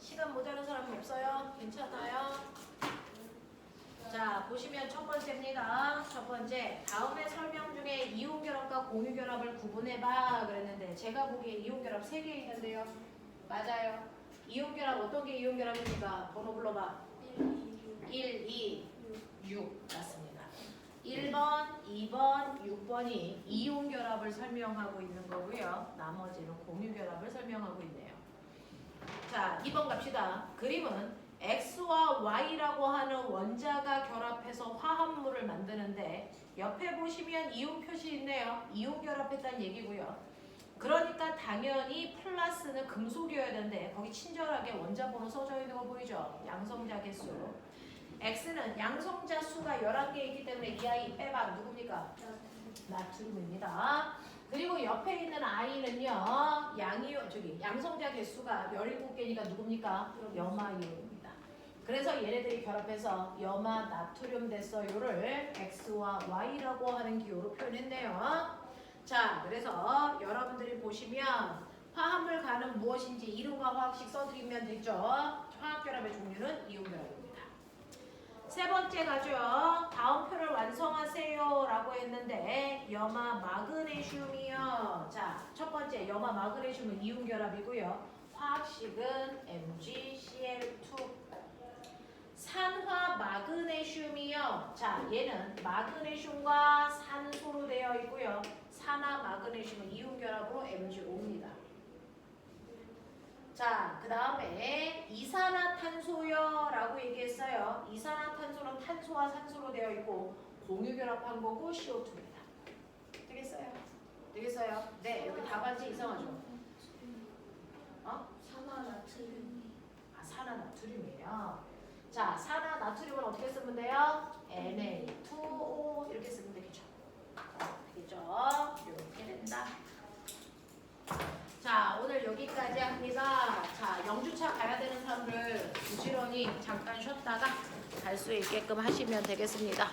시간 모자란 사람이 없어요? 괜찮아요? 자, 보시면 첫 번째입니다. 첫 번째, 다음의 설명 중에 이온결합과 공유결합을 구분해봐 그랬는데 제가 보기에 이온결합 3개 있는데요. 맞아요. 이온결합 어떤 게 이온결합입니까? 번호 불러봐. 1, 2, 6 맞습니다. 1번, 2번, 6번이 이온결합을 설명하고 있는 거고요. 나머지는 공유결합을 설명하고 있네요. 자, 2번 갑시다. 그림은 X와 Y라고 하는 원자가 결합해서 화합물을 만드는데 옆에 보시면 이온 표시 있네요. 이온 결합했다는 얘기고요. 그러니까 당연히 플러스는 금속이어야 되는데 거기 친절하게 원자 번호 써져 있는 거 보이죠? 양성자 개수. X는 양성자 수가 11개 있기 때문에 이 아이 빼봐. 누굽니까? 나트륨입니다. 그리고 옆에 있는 I는요. 양성자 개수가 17개니까 누굽니까? 염화이온입니다. 그래서 얘네들이 결합해서 염화 나트륨 됐어요를 X와 Y라고 하는 기호로 표현했네요. 자, 그래서 여러분들이 보시면 화합물 가는 무엇인지 이름과 화학식 써드리면 되죠. 화학결합의 종류는 이온결합입니다. 세 번째 가죠. 다음 표를 완성하세요 라고 했는데 염화 마그네슘이요. 자, 첫 번째 염화 마그네슘은 이온결합이고요. 화학식은 MgCl2. 산화 마그네슘이요. 자, 얘는 마그네슘과 산소로 되어 있고요. 산화 마그네슘은 이온결합으로 MgO입니다. 자, 그 다음에 이산화탄소요 라고 얘기했어요. 이산화탄소는 탄소와 산소로 되어 있고 공유결합한 거고 CO2입니다. 되겠어요? 되겠어요? 네, 여기 답안지 이상하죠? 어? 산화나트륨. 아, 산화나트륨이에요. 자, 산화나트륨은 어떻게 쓰면 돼요? Na2O 이렇게 쓰면 되겠죠? 되겠죠? 이렇게 된다. 자, 오늘 여기까지 합니다. 자, 영주차 가야 되는 사람들 부지런히 잠깐 쉬었다가 갈 수 있게끔 하시면 되겠습니다.